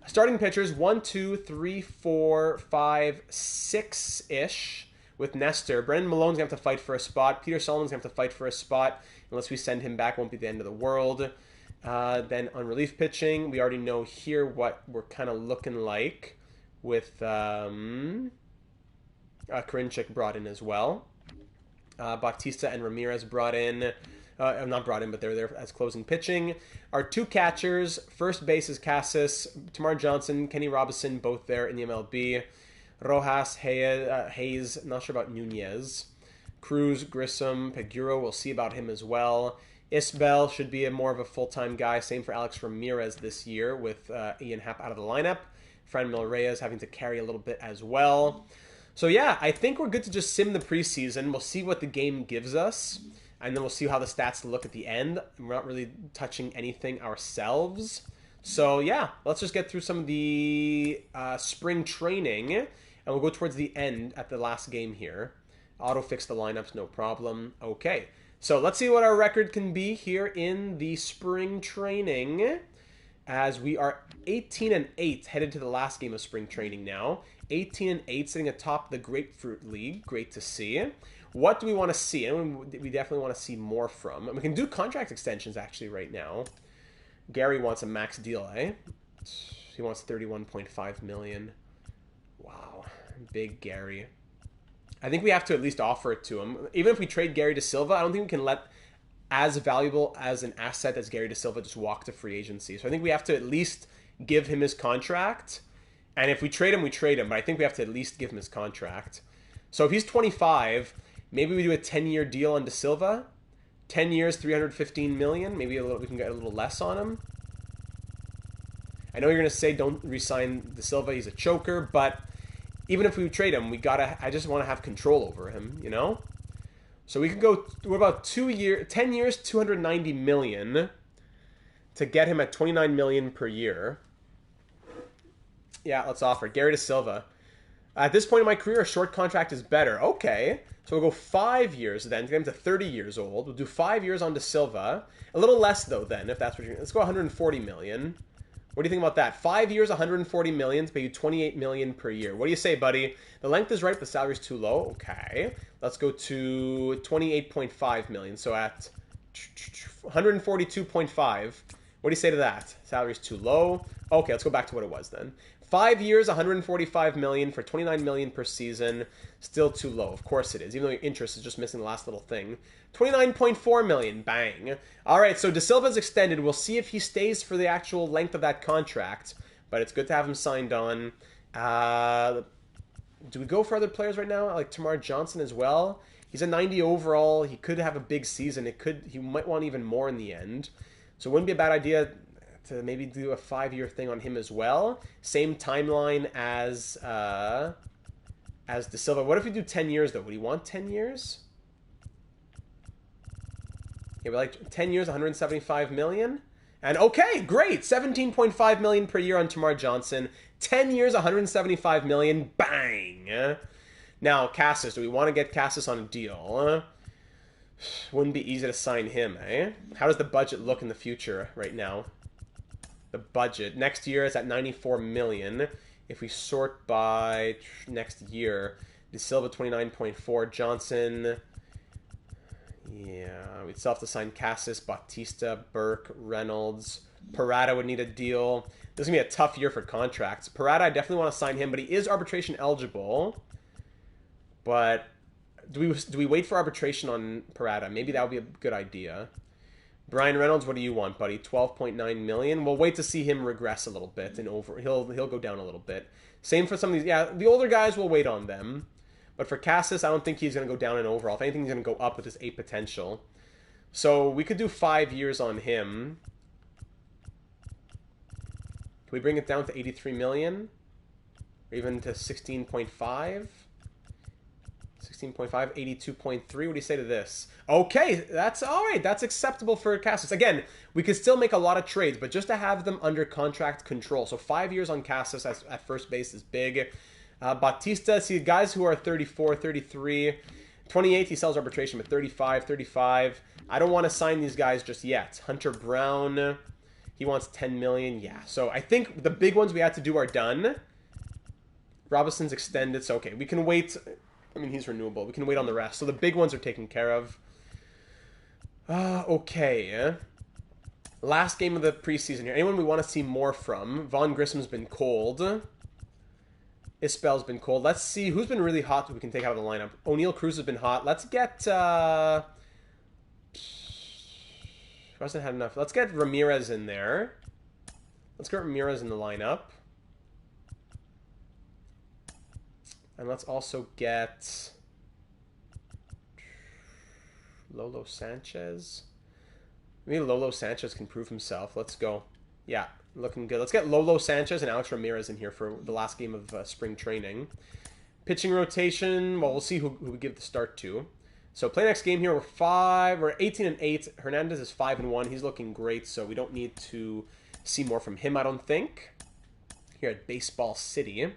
Starting pitchers, 1, 2, 3, 4, 5, 6-ish with Nestor. Brendan Malone's going to have to fight for a spot. Peter Solomon's going to have to fight for a spot. Unless we send him back, won't be the end of the world. Then on relief pitching, we already know here what we're kind of looking like with Karinchak brought in as well. Bautista and Ramirez brought in. Not brought in, but they're there as closing pitching. Our two catchers, first base is Casas, Tamar Johnson, Kenny Robinson, both there in the MLB. Rojas, Hayes, not sure about Nunez. Cruz, Grissom, Peguro, we'll see about him as well. Isbell should be more of a full-time guy. Same for Alex Ramirez this year with Ian Happ out of the lineup. Franmil Reyes having to carry a little bit as well. So yeah, I think we're good to just sim the preseason. We'll see what the game gives us, and then we'll see how the stats look at the end. We're not really touching anything ourselves. So yeah, let's just get through some of the spring training, and we'll go towards the end at the last game here. Auto fix the lineups, no problem. Okay, so let's see what our record can be here in the spring training, as we are 18-8 headed to the last game of spring training now. 18-8 sitting atop the Grapefruit League. Great to see. What do we want to see? And we definitely want to see more from. And we can do contract extensions actually right now. Gary wants a max deal, eh? He wants $31.5 million. Wow, big Gary. I think we have to at least offer it to him. Even if we trade Gary DeSilva, I don't think we can let as valuable as an asset as Gary DeSilva just walk to free agency. So I think we have to at least give him his contract. And if we trade him, we trade him. But I think we have to at least give him his contract. So if he's 25, maybe we do a 10-year deal on DeSilva. 10 years, $315 million. Maybe we can get a little less on him. I know you're going to say don't re-sign DeSilva. He's a choker. But even if we trade him, I just want to have control over him, you know? So we could go, what about 10 years, $290 million to get him at $29 million per year. Yeah, let's offer Gary DeSilva. At this point in my career, a short contract is better. Okay, so we'll go 5 years then to get him to 30 years old. We'll do 5 years on DeSilva. A little less though then, if that's what you're. Let's go 140 million. What do you think about that? 5 years, 140 million to pay you 28 million per year. What do you say, buddy? The length is right, the salary's too low. Okay, let's go to 28.5 million. So at 142.5. What do you say to that? Salary's too low. Okay, let's go back to what it was then. 5 years, 145 million for 29 million per season. Still too low. Of course it is, even though your interest is just missing the last little thing. 29.4 million. Bang. All right, so DeSilva's extended. We'll see if he stays for the actual length of that contract, but it's good to have him signed on. Do we go for other players right now, like Tamar Johnson as well? He's a 90 overall. He could have a big season. He might want even more in the end. So it wouldn't be a bad idea to maybe do a 5-year thing on him as well. Same timeline as DeSilva. What if we do 10 years, though? Would he want 10 years? Yeah, we like 10 years, 175 million. And okay, great. 17.5 million per year on Tamar Johnson. 10 years, 175 million. Bang. Now, Cassis. Do we want to get Cassis on a deal? Wouldn't be easy to sign him, eh? How does the budget look in the future right now? The budget next year is at 94 million. If we sort by next year, DeSilva 29.4, Johnson. Yeah, we'd still have to sign Cassis, Bautista, Burke, Reynolds. Parada would need a deal. This is gonna be a tough year for contracts. Parada, I definitely want to sign him, but he is arbitration eligible. But do we wait for arbitration on Parada? Maybe that would be a good idea. Brian Reynolds, what do you want, buddy? 12.9 million. We'll wait to see him regress a little bit, and he'll go down a little bit. Same for some of these. Yeah, the older guys, we'll wait on them. But for Cassis, I don't think he's going to go down in overall. If anything, he's going to go up with his 8 potential. So we could do 5 years on him. Can we bring it down to 83 million? Or even to 16.5? 16.5, 82.3. What do you say to this? Okay, that's all right. That's acceptable for Cassis. Again, we could still make a lot of trades, but just to have them under contract control. So 5 years on Cassis at first base is big. Bautista, see guys who are 34, 33, 28, he sells arbitration, but 35, 35. I don't want to sign these guys just yet. Hunter Brown, he wants 10 million. Yeah, so I think the big ones we had to do are done. Robinson's extended, so okay, we can wait. I mean, he's renewable. We can wait on the rest. So the big ones are taken care of. Okay. Last game of the preseason here. Anyone we want to see more from? Vaughn Grissom's been cold. Isbell's been cold. Let's see who's been really hot that we can take out of the lineup. O'Neal Cruz has been hot. Let's get... hasn't had enough. Let's get Ramirez in there. Let's get Ramirez in the lineup. And let's also get Lolo Sanchez. Maybe Lolo Sanchez can prove himself. Let's go. Yeah, looking good. Let's get Lolo Sanchez and Alex Ramirez in here for the last game of spring training. Pitching rotation, well, we'll see who we give the start to. So play next game here. We're 18-8. Hernandez is 5-1. He's looking great, so we don't need to see more from him, I don't think. Here at Baseball City.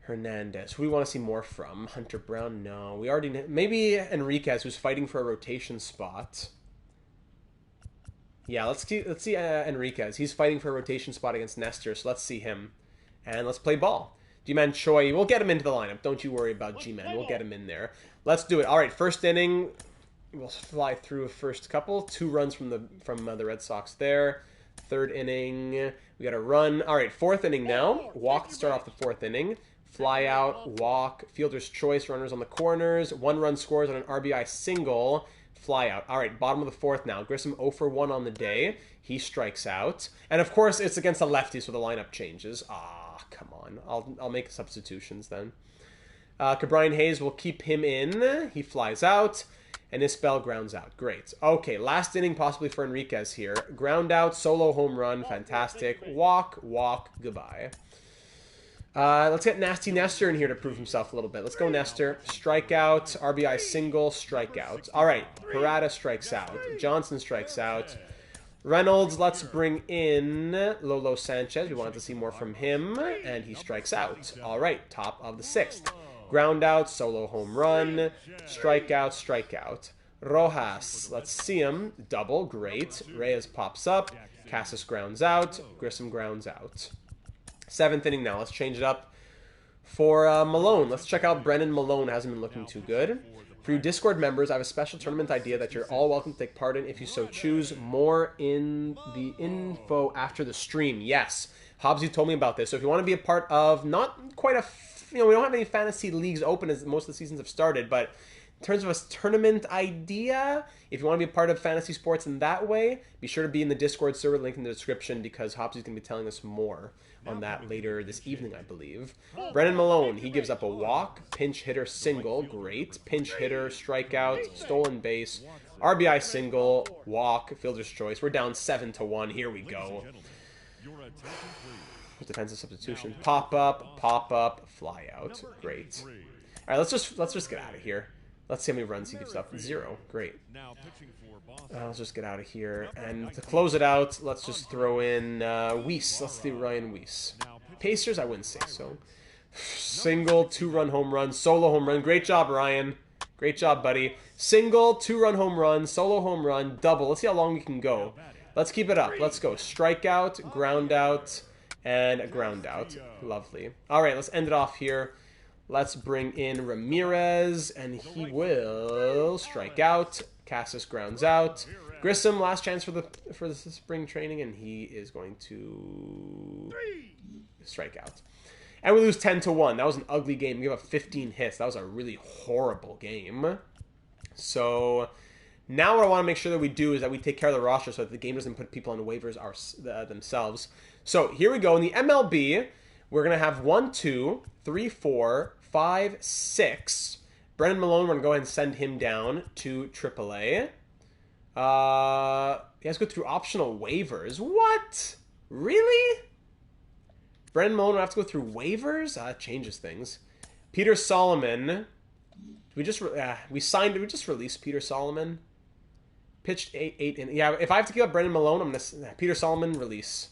Hernandez. Who do we want to see more from? Hunter Brown? No. We already... Maybe Enriquez, who's fighting for a rotation spot. Yeah, let's see Enriquez. He's fighting for a rotation spot against Nestor, so let's see him. And let's play ball. G-Man Choi, we'll get him into the lineup. Don't you worry about G-Man. We'll get him in there. Let's do it. All right, first inning. We'll fly through a first couple. 2 runs from the Red Sox there. Third inning, we got a run. All right, fourth inning now. Walk to start off the fourth inning. Fly out, walk, fielder's choice, runners on the corners. 1 run scores on an RBI single. Fly out. All right, bottom of the fourth now. Grissom 0 for 1 on the day. He strikes out. And of course, it's against a lefty, so the lineup changes. Come on. I'll make substitutions then. Cabrian Hayes will keep him in. He flies out. And Isbell grounds out. Great. Okay, last inning possibly for Enriquez here. Ground out, solo home run. Fantastic. Walk, goodbye. Let's get Nasty Nestor in here to prove himself a little bit. Let's go Nestor. Strikeout, RBI single, strikeout. All right, Parada strikes out. Johnson strikes out. Reynolds, let's bring in Lolo Sanchez. We wanted to see more from him, and he strikes out. All right, top of the 6th. Ground out, solo home run, strikeout. Rojas, let's see him. Double, great. Reyes pops up. Casas grounds out. Grissom grounds out. 7th inning now. Let's change it up for Malone. Let's check out Brennan Malone. Hasn't been looking too good. For you Discord members, I have a special tournament idea that you're all welcome to take part in if you so choose. More in the info after the stream. Yes. Hobbs, you told me about this. So if you want to be a part of, not quite a... we don't have any fantasy leagues open as most of the seasons have started, but in terms of a tournament idea, if you want to be a part of fantasy sports in that way, be sure to be in the Discord server, link in the description, because Hobbs is going to be telling us more on that later this evening, I believe. Brennan Malone, he gives up a walk, pinch hitter single, great. Pinch hitter, strikeout, stolen base, RBI single, walk, fielder's choice. We're down 7-1. Here we go. Defensive substitution. Pop up, fly out. Great. All right, let's just get out of here. Let's see how many runs he gives up. 0. Great. Let's just get out of here. And to close it out, let's just throw in Weiss. Let's do Ryan Weiss. Pacers, I wouldn't say so. Single, 2-run home run, solo home run. Great job, Ryan. Great job, buddy. Single, 2-run home run, solo home run, double. Let's see how long we can go. Let's keep it up. Let's go. Strikeout, ground out, and a ground out. Lovely. All right, let's end it off here. Let's bring in Ramirez, and he will strike out. Casas grounds out. Grissom, last chance for the spring training, and he is going to strike out. And we lose 10-1. That was an ugly game. We gave up 15 hits. That was a really horrible game. So now what I want to make sure that we do is that we take care of the roster so that the game doesn't put people on waivers themselves. So here we go. In the MLB, we're going to have 1, 2, 3, 4, 5, 6. Brennan Malone, we're going to go ahead and send him down to AAA. He has to go through optional waivers. What? Really? Brennan Malone will have to go through waivers? That changes things. Peter Solomon. We just released Peter Solomon? Pitched 8 in. Yeah, if I have to give up Brennan Malone, I'm going to... Peter Solomon, release.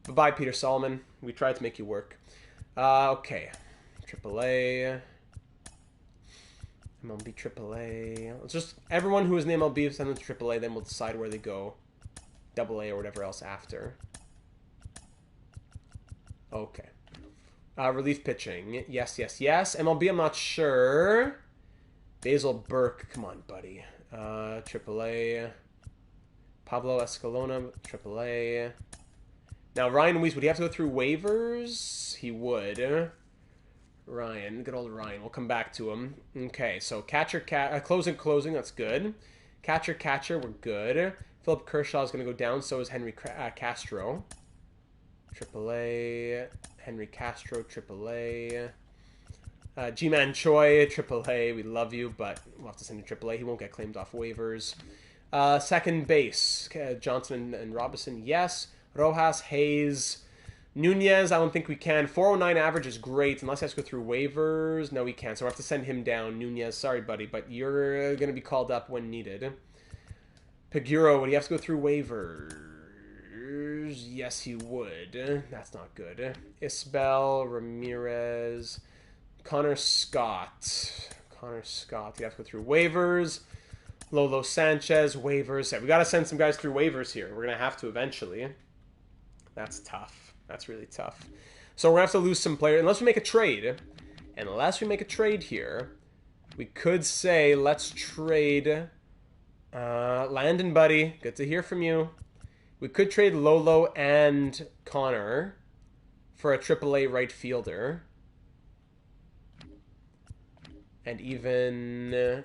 Bye-bye, Peter Solomon. We tried to make you work. Okay. AAA. MLB AAA. Let's just... Everyone who is in the MLB, send them to AAA, then we'll decide where they go. AA or whatever else after. Okay. Relief pitching. Yes. MLB, I'm not sure. Basil Burke. Come on, buddy. AAA. Pablo Escalona. AAA. Now, Ryan Weiss, would he have to go through waivers? He would. Ryan. Good old Ryan. We'll come back to him. Okay, so catcher, closing. That's good. Catcher, we're good. Philip Kershaw is going to go down. So is Henry Castro. AAA. Henry Castro, AAA. G-Man Choi, AAA. We love you, but we'll have to send him to AAA. He won't get claimed off waivers. Second base. Johnson and Robinson, yes. Rojas, Hayes, Nunez, I don't think we can. 409 average is great, unless he has to go through waivers. No, we can't, so we'll have to send him down. Nunez, sorry, buddy, but you're going to be called up when needed. Paguro, would he have to go through waivers? Yes, he would. That's not good. Isbell, Ramirez, Connor Scott. Connor Scott, he'd have to go through waivers. Lolo Sanchez, waivers. Yeah, we got to send some guys through waivers here. We're going to have to eventually. That's tough. That's really tough. So we're going to have to lose some players. Unless we make a trade. Unless we make a trade here, we could say, let's trade Landon, buddy. Good to hear from you. We could trade Lolo and Connor for a AAA right fielder. And even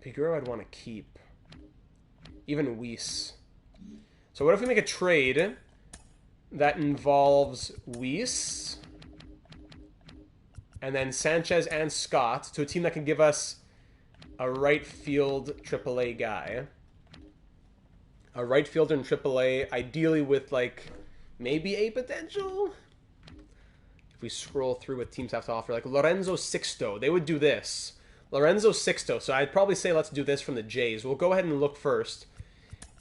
Piguro I'd want to keep. Even Weiss. So what if we make a trade that involves Weiss and then Sanchez and Scott to a team that can give us a right field AAA guy. A right fielder in AAA, ideally with like maybe a potential. If we scroll through what teams have to offer, like Lorenzo Sixto, they would do this. Lorenzo Sixto, so I'd probably say let's do this from the Jays. We'll go ahead and look first.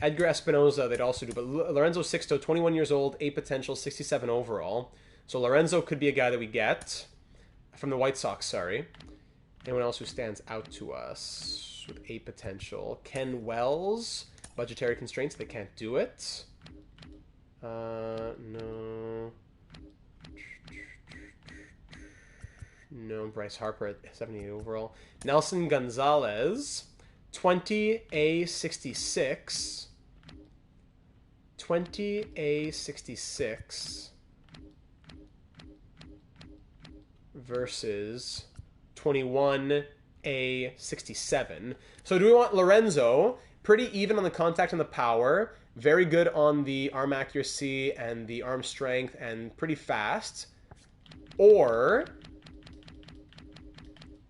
Edgar Espinoza, they'd also do, but Lorenzo Sixto, 21 years old, A potential, 67 overall. So Lorenzo could be a guy that we get from the White Sox, sorry. Anyone else who stands out to us with A potential? Ken Wells, budgetary constraints, they can't do it. No. No, Bryce Harper at 78 overall. Nelson Gonzalez, 20A66. 20A66 versus 21A67. So do we want Lorenzo? Pretty even on the contact and the power. Very good on the arm accuracy and the arm strength and pretty fast. Or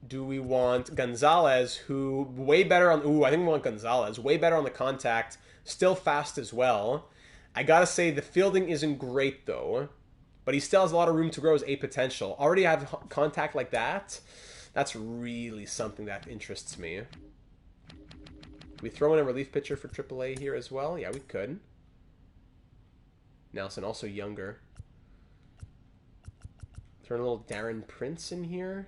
do we want Gonzalez, who way better on... Ooh, I think we want Gonzalez. Way better on the contact. Still fast as well. I gotta say, the fielding isn't great, though. But he still has a lot of room to grow as A potential. Already have contact like that? That's really something that interests me. Could we throw in a relief pitcher for AAA here as well? Yeah, we could. Nelson, also younger. Throw in a little Darren Prince in here.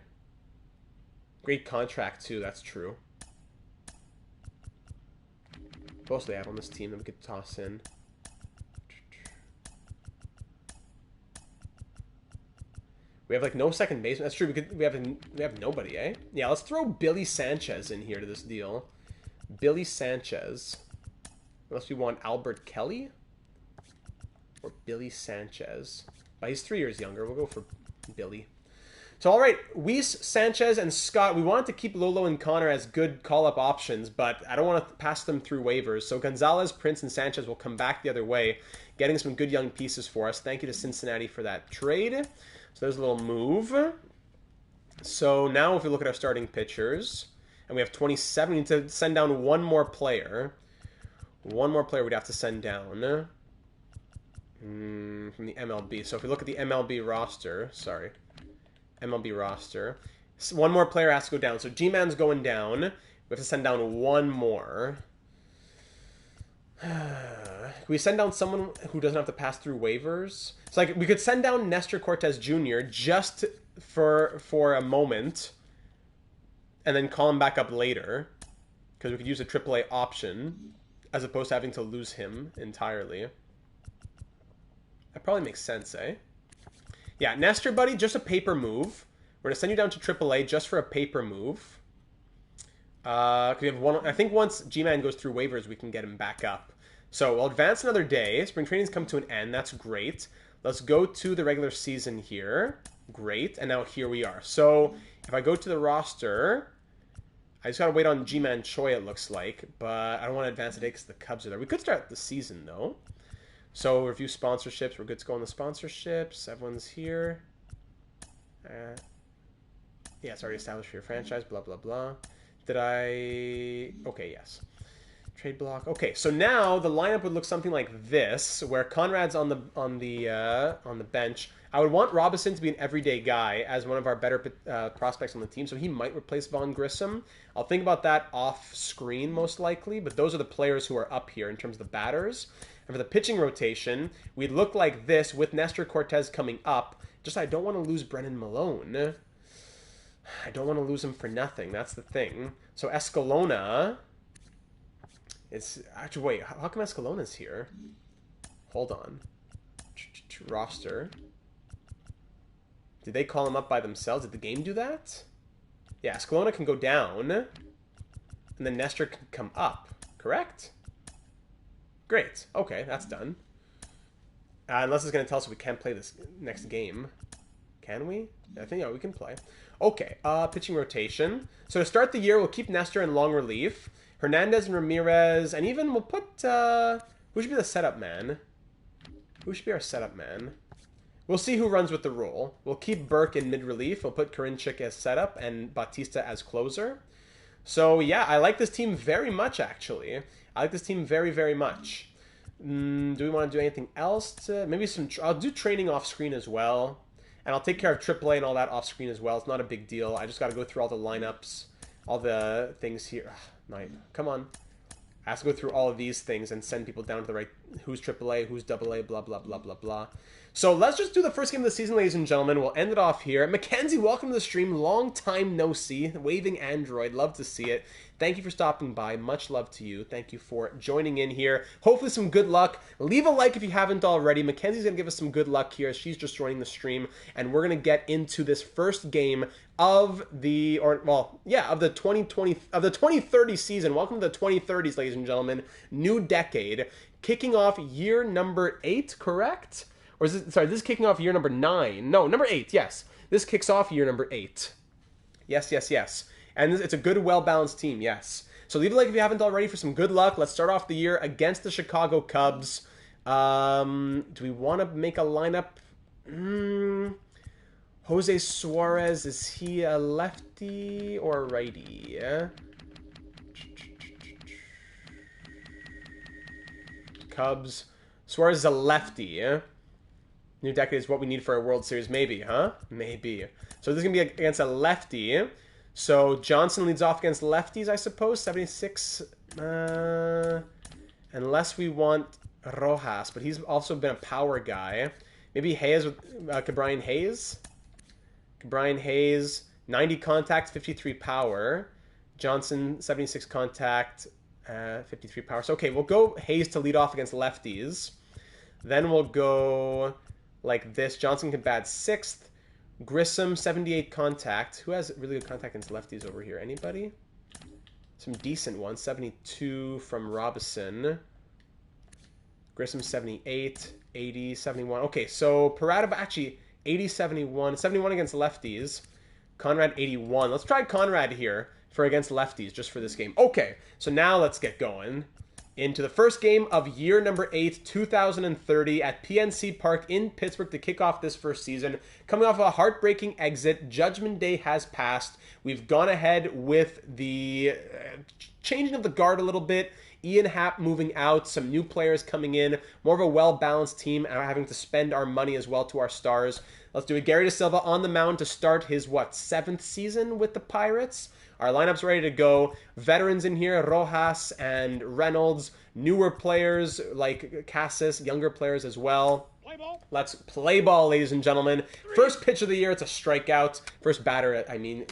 Great contract, too. That's true. What else do they have on this team that we could toss in? We have like no second baseman. That's true. We have nobody, eh? Yeah, let's throw Billy Sanchez in here to this deal. Billy Sanchez. Unless we want Albert Kelly or Billy Sanchez. He's 3 years younger. We'll go for Billy. So, all right, Weiss, Sanchez, and Scott. We wanted to keep Lolo and Connor as good call-up options, but I don't want to pass them through waivers. So Gonzalez, Prince, and Sanchez will come back the other way, getting some good young pieces for us. Thank you to Cincinnati for that trade. So there's a little move. So now if we look at our starting pitchers, and we have 27, we need to send down one more player. One more player we'd have to send down from the MLB. So if we look at the MLB roster, MLB roster. One more player has to go down. So G-Man's going down. We have to send down one more. Can we send down someone who doesn't have to pass through waivers? It's like we could send down Nestor Cortez Jr. just for a moment and then call him back up later because we could use a AAA option as opposed to having to lose him entirely. That probably makes sense, eh? Yeah, Nestor, buddy, just a paper move. We're going to send you down to AAA just for a paper move. We have one. I think once G-Man goes through waivers, we can get him back up. So we'll advance another day. Spring training's come to an end. That's great. Let's go to the regular season here. Great. And now here we are. So if I go to the roster, I just got to wait on G-Man Choi, it looks like. But I don't want to advance today because the Cubs are there. We could start the season, though. So review sponsorships. We're good to go on the sponsorships. Everyone's here. Yeah, it's already established for your franchise. Blah, blah, blah. Did I... Okay, yes. Trade block. Okay, so now the lineup would look something like this, where Conrad's on the bench. I would want Robinson to be an everyday guy as one of our better prospects on the team, so he might replace Vaughn Grissom. I'll think about that off screen most likely, but those are the players who are up here in terms of the batters. And for the pitching rotation, we'd look like this with Nestor Cortez coming up. Just I don't want to lose Brennan Malone. I don't want to lose him for nothing. That's the thing. So Escalona. It's actually, wait, how come Escalona's here? Hold on. Roster. Did they call him up by themselves? Did the game do that? Yeah, Escalona can go down. And then Nestor can come up. Correct? Great. Okay, that's done. Unless it's going to tell us we can't play this next game. Can we? I think, yeah, we can play. Okay, pitching rotation. So to start the year, we'll keep Nestor in long relief. Hernandez and Ramirez, and even we'll put, who should be the setup man? Who should be our setup man? We'll see who runs with the role. We'll keep Burke in mid-relief. We'll put Karinchik as setup and Bautista as closer. So, yeah, I like this team very much, actually. I like this team very, very much. Do we want to do anything else? Maybe some... I'll do training off-screen as well. And I'll take care of AAA and all that off-screen as well. It's not a big deal. I just got to go through all the lineups, all the things here. Come on. I have to go through all of these things and send people down to the right, who's AAA, who's AA, blah, blah, blah, blah, blah. So let's just do the first game of the season, ladies and gentlemen. We'll end it off here. Mackenzie, welcome to the stream. Long time no see. Waving Android. Love to see it. Thank you for stopping by. Much love to you. Thank you for joining in here. Hopefully some good luck. Leave a like if you haven't already. Mackenzie's going to give us some good luck here. She's just joining the stream. And we're going to get into this first game of the, of the 2030 season. Welcome to the 2030s, ladies and gentlemen. New decade. Kicking off year number 8, correct? Or is it, sorry, this is kicking off year number 9. No, number 8, yes. This kicks off year number 8. Yes, yes, yes. And it's a good, well-balanced team, yes. So leave a like if you haven't already for some good luck. Let's start off the year against the Chicago Cubs. Do we want to make a lineup? Jose Suarez, is he a lefty or a righty? Cubs. Suarez is a lefty. New decade is what we need for a World Series. Maybe, huh? Maybe. So this is going to be against a lefty. So Johnson leads off against lefties, I suppose. 76. Unless we want Rojas. But he's also been a power guy. Maybe Hayes with Cabrian Hayes. Cabrian Hayes, 90 contact, 53 power. Johnson, 76 contact, 53 power. So, okay, we'll go Hayes to lead off against lefties. Then we'll go like this. Johnson can bat 6th. Grissom, 78 contact. Who has really good contact against lefties over here? Anybody? Some decent ones. 72 from Robinson. Grissom, 78, 80, 71. Okay, so Parada, actually, 80, 71. 71 against lefties. Conrad, 81. Let's try Conrad here for against lefties, just for this game. Okay, so now let's get going into the first game of year number 8, 2030 at PNC Park in Pittsburgh to kick off this first season. Coming off a heartbreaking exit, Judgment Day has passed. We've gone ahead with the changing of the guard a little bit. Ian Happ moving out, some new players coming in, more of a well-balanced team, and having to spend our money as well to our stars. Let's do it. Gary De Silva on the mound to start his, 7th season with the Pirates? Our lineup's ready to go. Veterans in here, Rojas and Reynolds. Newer players like Cassis, younger players as well. Let's play ball, ladies and gentlemen. First pitch of the year, it's a strikeout. First batter,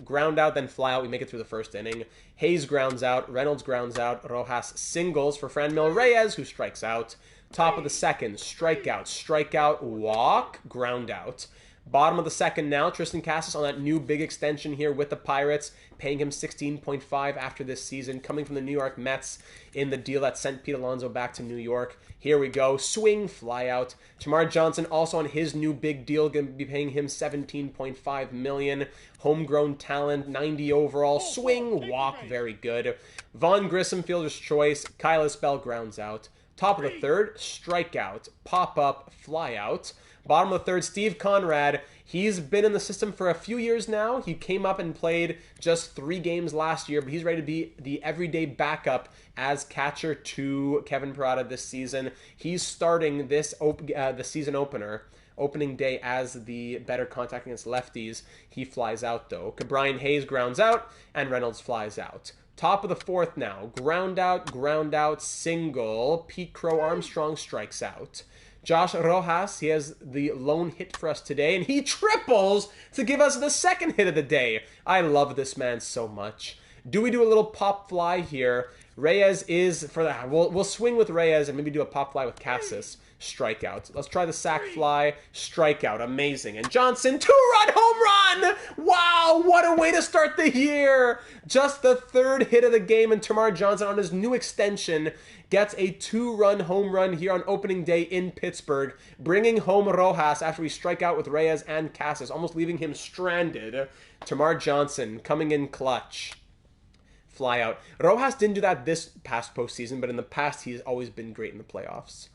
ground out, then fly out. We make it through the first inning. Hayes grounds out. Reynolds grounds out. Rojas singles for Franmil Reyes, who strikes out. Top of the second, strikeout, walk, ground out. Bottom of the second now, Tristan Cassis on that new big extension here with the Pirates, paying him $16.5 after this season, coming from the New York Mets in the deal that sent Pete Alonso back to New York. Here we go, swing, fly out. Tamar Johnson also on his new big deal, going to be paying him $17.5 million. Homegrown talent, 90 overall, swing, walk, very good. Vaughn Grissom, fielder's choice. Kyle Isbell grounds out. Top of the third, strikeout, pop up, fly out. Bottom of the third, Steve Conrad. He's been in the system for a few years now. He came up and played just 3 games last year, but he's ready to be the everyday backup as catcher to Kevin Parada this season. He's starting this the season opening day as the better contact against lefties. He flies out, though. Brian Hayes grounds out, and Reynolds flies out. Top of the fourth now. Ground out, single. Pete Crow Armstrong strikes out. Josh Rojas, he has the lone hit for us today, and he triples to give us the second hit of the day. I love this man so much. Do we do a little pop fly here? Reyes is for that. We'll swing with Reyes and maybe do a pop fly with Cassis. Strikeout. Let's try the sac fly. Strikeout. Amazing. And Johnson, 2-run home run! Wow, what a way to start the year! Just the 3rd hit of the game, and Termarr Johnson on his new extension gets a 2-run home run here on opening day in Pittsburgh, bringing home Rojas after we strike out with Reyes and Cassis, almost leaving him stranded. Termarr Johnson coming in clutch. Fly out. Rojas didn't do that this past postseason, but in the past he's always been great in the playoffs.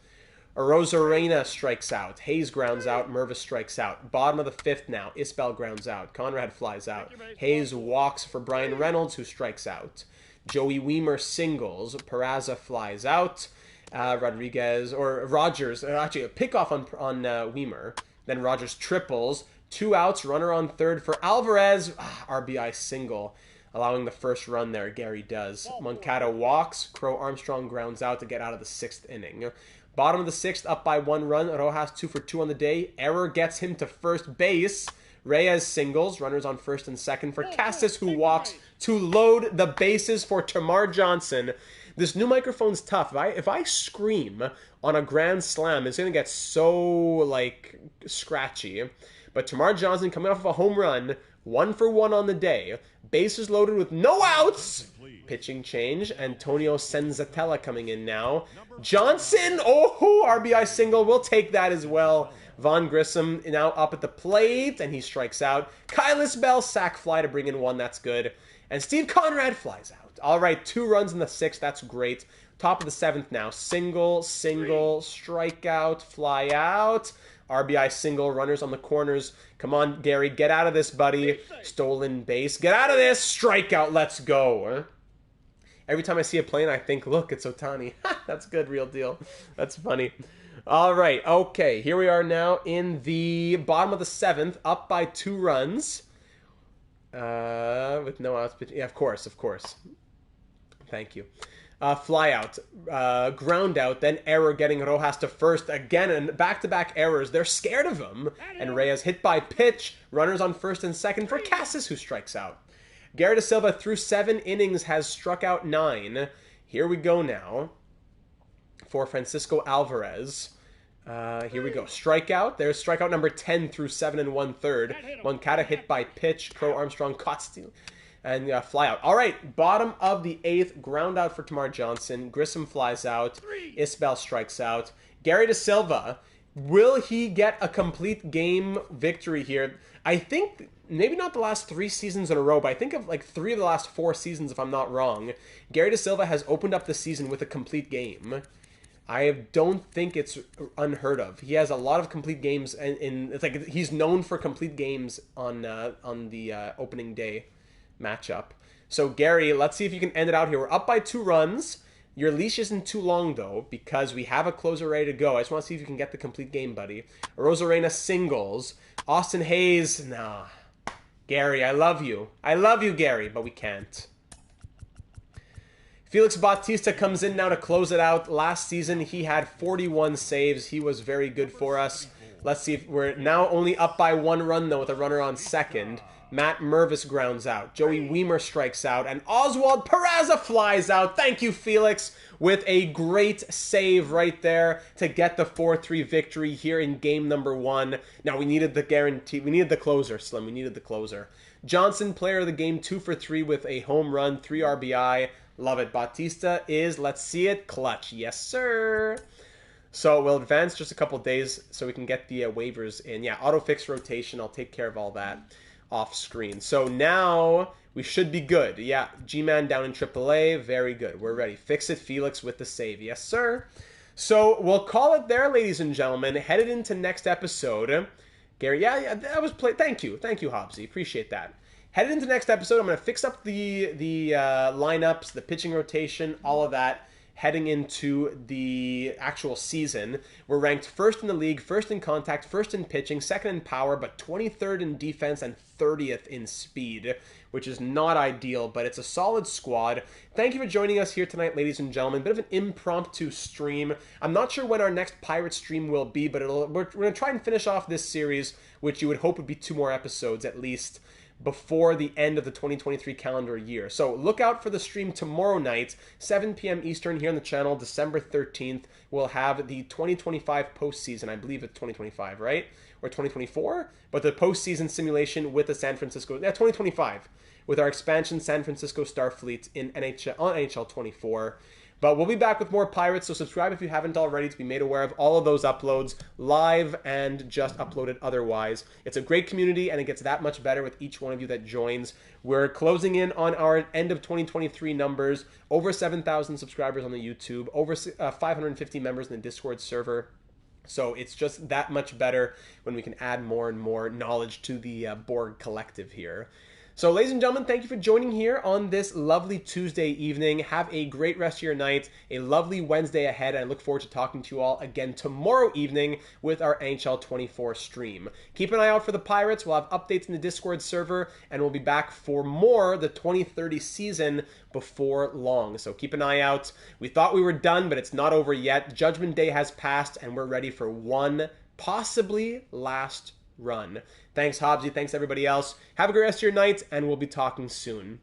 Arozarena strikes out. Hayes grounds out. Mervis strikes out. Bottom of the 5th now. Isbell grounds out. Conrad flies out. Hayes walks for Brian Reynolds, who strikes out. Joey Weimer singles. Peraza flies out. Rogers, actually a pickoff on Weimer. Then Rogers triples. 2 outs. Runner on third for Alvarez. RBI single. Allowing the first run there. Gary does. Moncada walks. Crow Armstrong grounds out to get out of the 6th inning. Bottom of the 6th, up by 1 run. Rojas 2 for 2 on the day. Error gets him to first base. Reyes singles. Runners on first and second for Cassis, who walks to load the bases for Termarr Johnson. This new microphone's tough. If I scream on a grand slam, it's going to get so, scratchy. But Termarr Johnson coming off of a home run, 1 for 1 on the day. Bases loaded with no outs. Pitching change. Antonio Senzatella coming in now. Johnson, RBI single. We'll take that as well. Von Grissom now up at the plate, and he strikes out. Kyle Isbell, sac fly to bring in 1. That's good. And Steve Conrad flies out. All right, 2 runs in the 6th. That's great. Top of the 7th now. Single, strikeout, fly out. RBI single, runners on the corners. Come on, Gary, get out of this, buddy. Stolen base. Get out of this. Strikeout, let's go. Every time I see a plane, I think, look, it's Ohtani. That's good, real deal. That's funny. All right, okay. Here we are now in the bottom of the 7th, up by 2 runs. With no outs. Yeah, of course. Thank you. Fly out, ground out, then error getting Rojas to first again, and back-to-back errors. They're scared of him. And Reyes hit by pitch. Runners on first and second for Cassis, who strikes out. Gary De Silva through 7 innings has struck out 9. Here we go now for Francisco Alvarez. Here we go. Strikeout. There's strikeout number 10 through 7 1/3. Moncada hit by pitch. Crow Armstrong caught steal. And fly out. All right, bottom of the 8th, ground out for Termarr Johnson. Grissom flies out. Isbell strikes out. Gary De Silva, will he get a complete game victory here? I think maybe not the last 3 seasons in a row, but I think of 3 of the last 4 seasons, if I'm not wrong. Gary De Silva has opened up the season with a complete game. I don't think it's unheard of. He has a lot of complete games, and it's like he's known for complete games on the opening day matchup. So Gary, let's see if you can end it out here. We're up by 2 runs. Your leash isn't too long though, because we have a closer ready to go. I just want to see if you can get the complete game, buddy. Rosarena singles. Austin Hayes, nah. Gary, I love you. I love you, Gary, but we can't. Felix Bautista comes in now to close it out. Last season, he had 41 saves. He was very good for us. Let's see if we're now only up by 1 run, though, with a runner on second. Matt Mervis grounds out. Joey Weimer strikes out. And Oswald Peraza flies out. Thank you, Felix, with a great save right there to get the 4-3 victory here in game number 1. Now, we needed the guarantee. We needed the closer, Slim. We needed the closer. Johnson, player of the game, 2 for 3 with a home run, 3 RBI. Love it. Bautista is, let's see it, clutch. Yes, sir. So we'll advance just a couple days so we can get the waivers in. Yeah, auto-fix rotation. I'll take care of all that off screen. So now we should be good. Yeah, G-Man down in AAA. Very good. We're ready. Fix it, Felix, with the save. Yes, sir. So we'll call it there, ladies and gentlemen. Headed into next episode. Gary, yeah, that was play. Thank you, Hobbsy. Appreciate that. Headed into next episode, I'm going to fix up the lineups, the pitching rotation, all of that. Heading into the actual season, we're ranked first in the league, first in contact, first in pitching, second in power, but 23rd in defense and 30th in speed, which is not ideal, but it's a solid squad. Thank you for joining us here tonight, ladies and gentlemen. Bit of an impromptu stream. I'm not sure when our next Pirate stream will be, but we're going to try and finish off this series, which you would hope would be 2 more episodes at least, before the end of the 2023 calendar year. So look out for the stream tomorrow night, 7 p.m. Eastern here on the channel, December 13th. We'll have the 2025 postseason. I believe it's 2025, right? Or 2024? But the postseason simulation with the San Francisco, 2025, with our expansion San Francisco Starfleet in NHL, on NHL 24. But we'll be back with more Pirates, so subscribe if you haven't already to be made aware of all of those uploads, live and just uploaded otherwise. It's a great community, and it gets that much better with each one of you that joins. We're closing in on our end of 2023 numbers, over 7,000 subscribers on the YouTube, over 550 members in the Discord server. So it's just that much better when we can add more and more knowledge to the Borg collective here. So, ladies and gentlemen, thank you for joining here on this lovely Tuesday evening. Have a great rest of your night, a lovely Wednesday ahead, and I look forward to talking to you all again tomorrow evening with our NHL 24 stream. Keep an eye out for the Pirates. We'll have updates in the Discord server, and we'll be back for more the 2030 season before long. So keep an eye out. We thought we were done, but it's not over yet. Judgment Day has passed, and we're ready for one, possibly last run. Thanks, Hobbsy. Thanks, everybody else. Have a great rest of your night, and we'll be talking soon.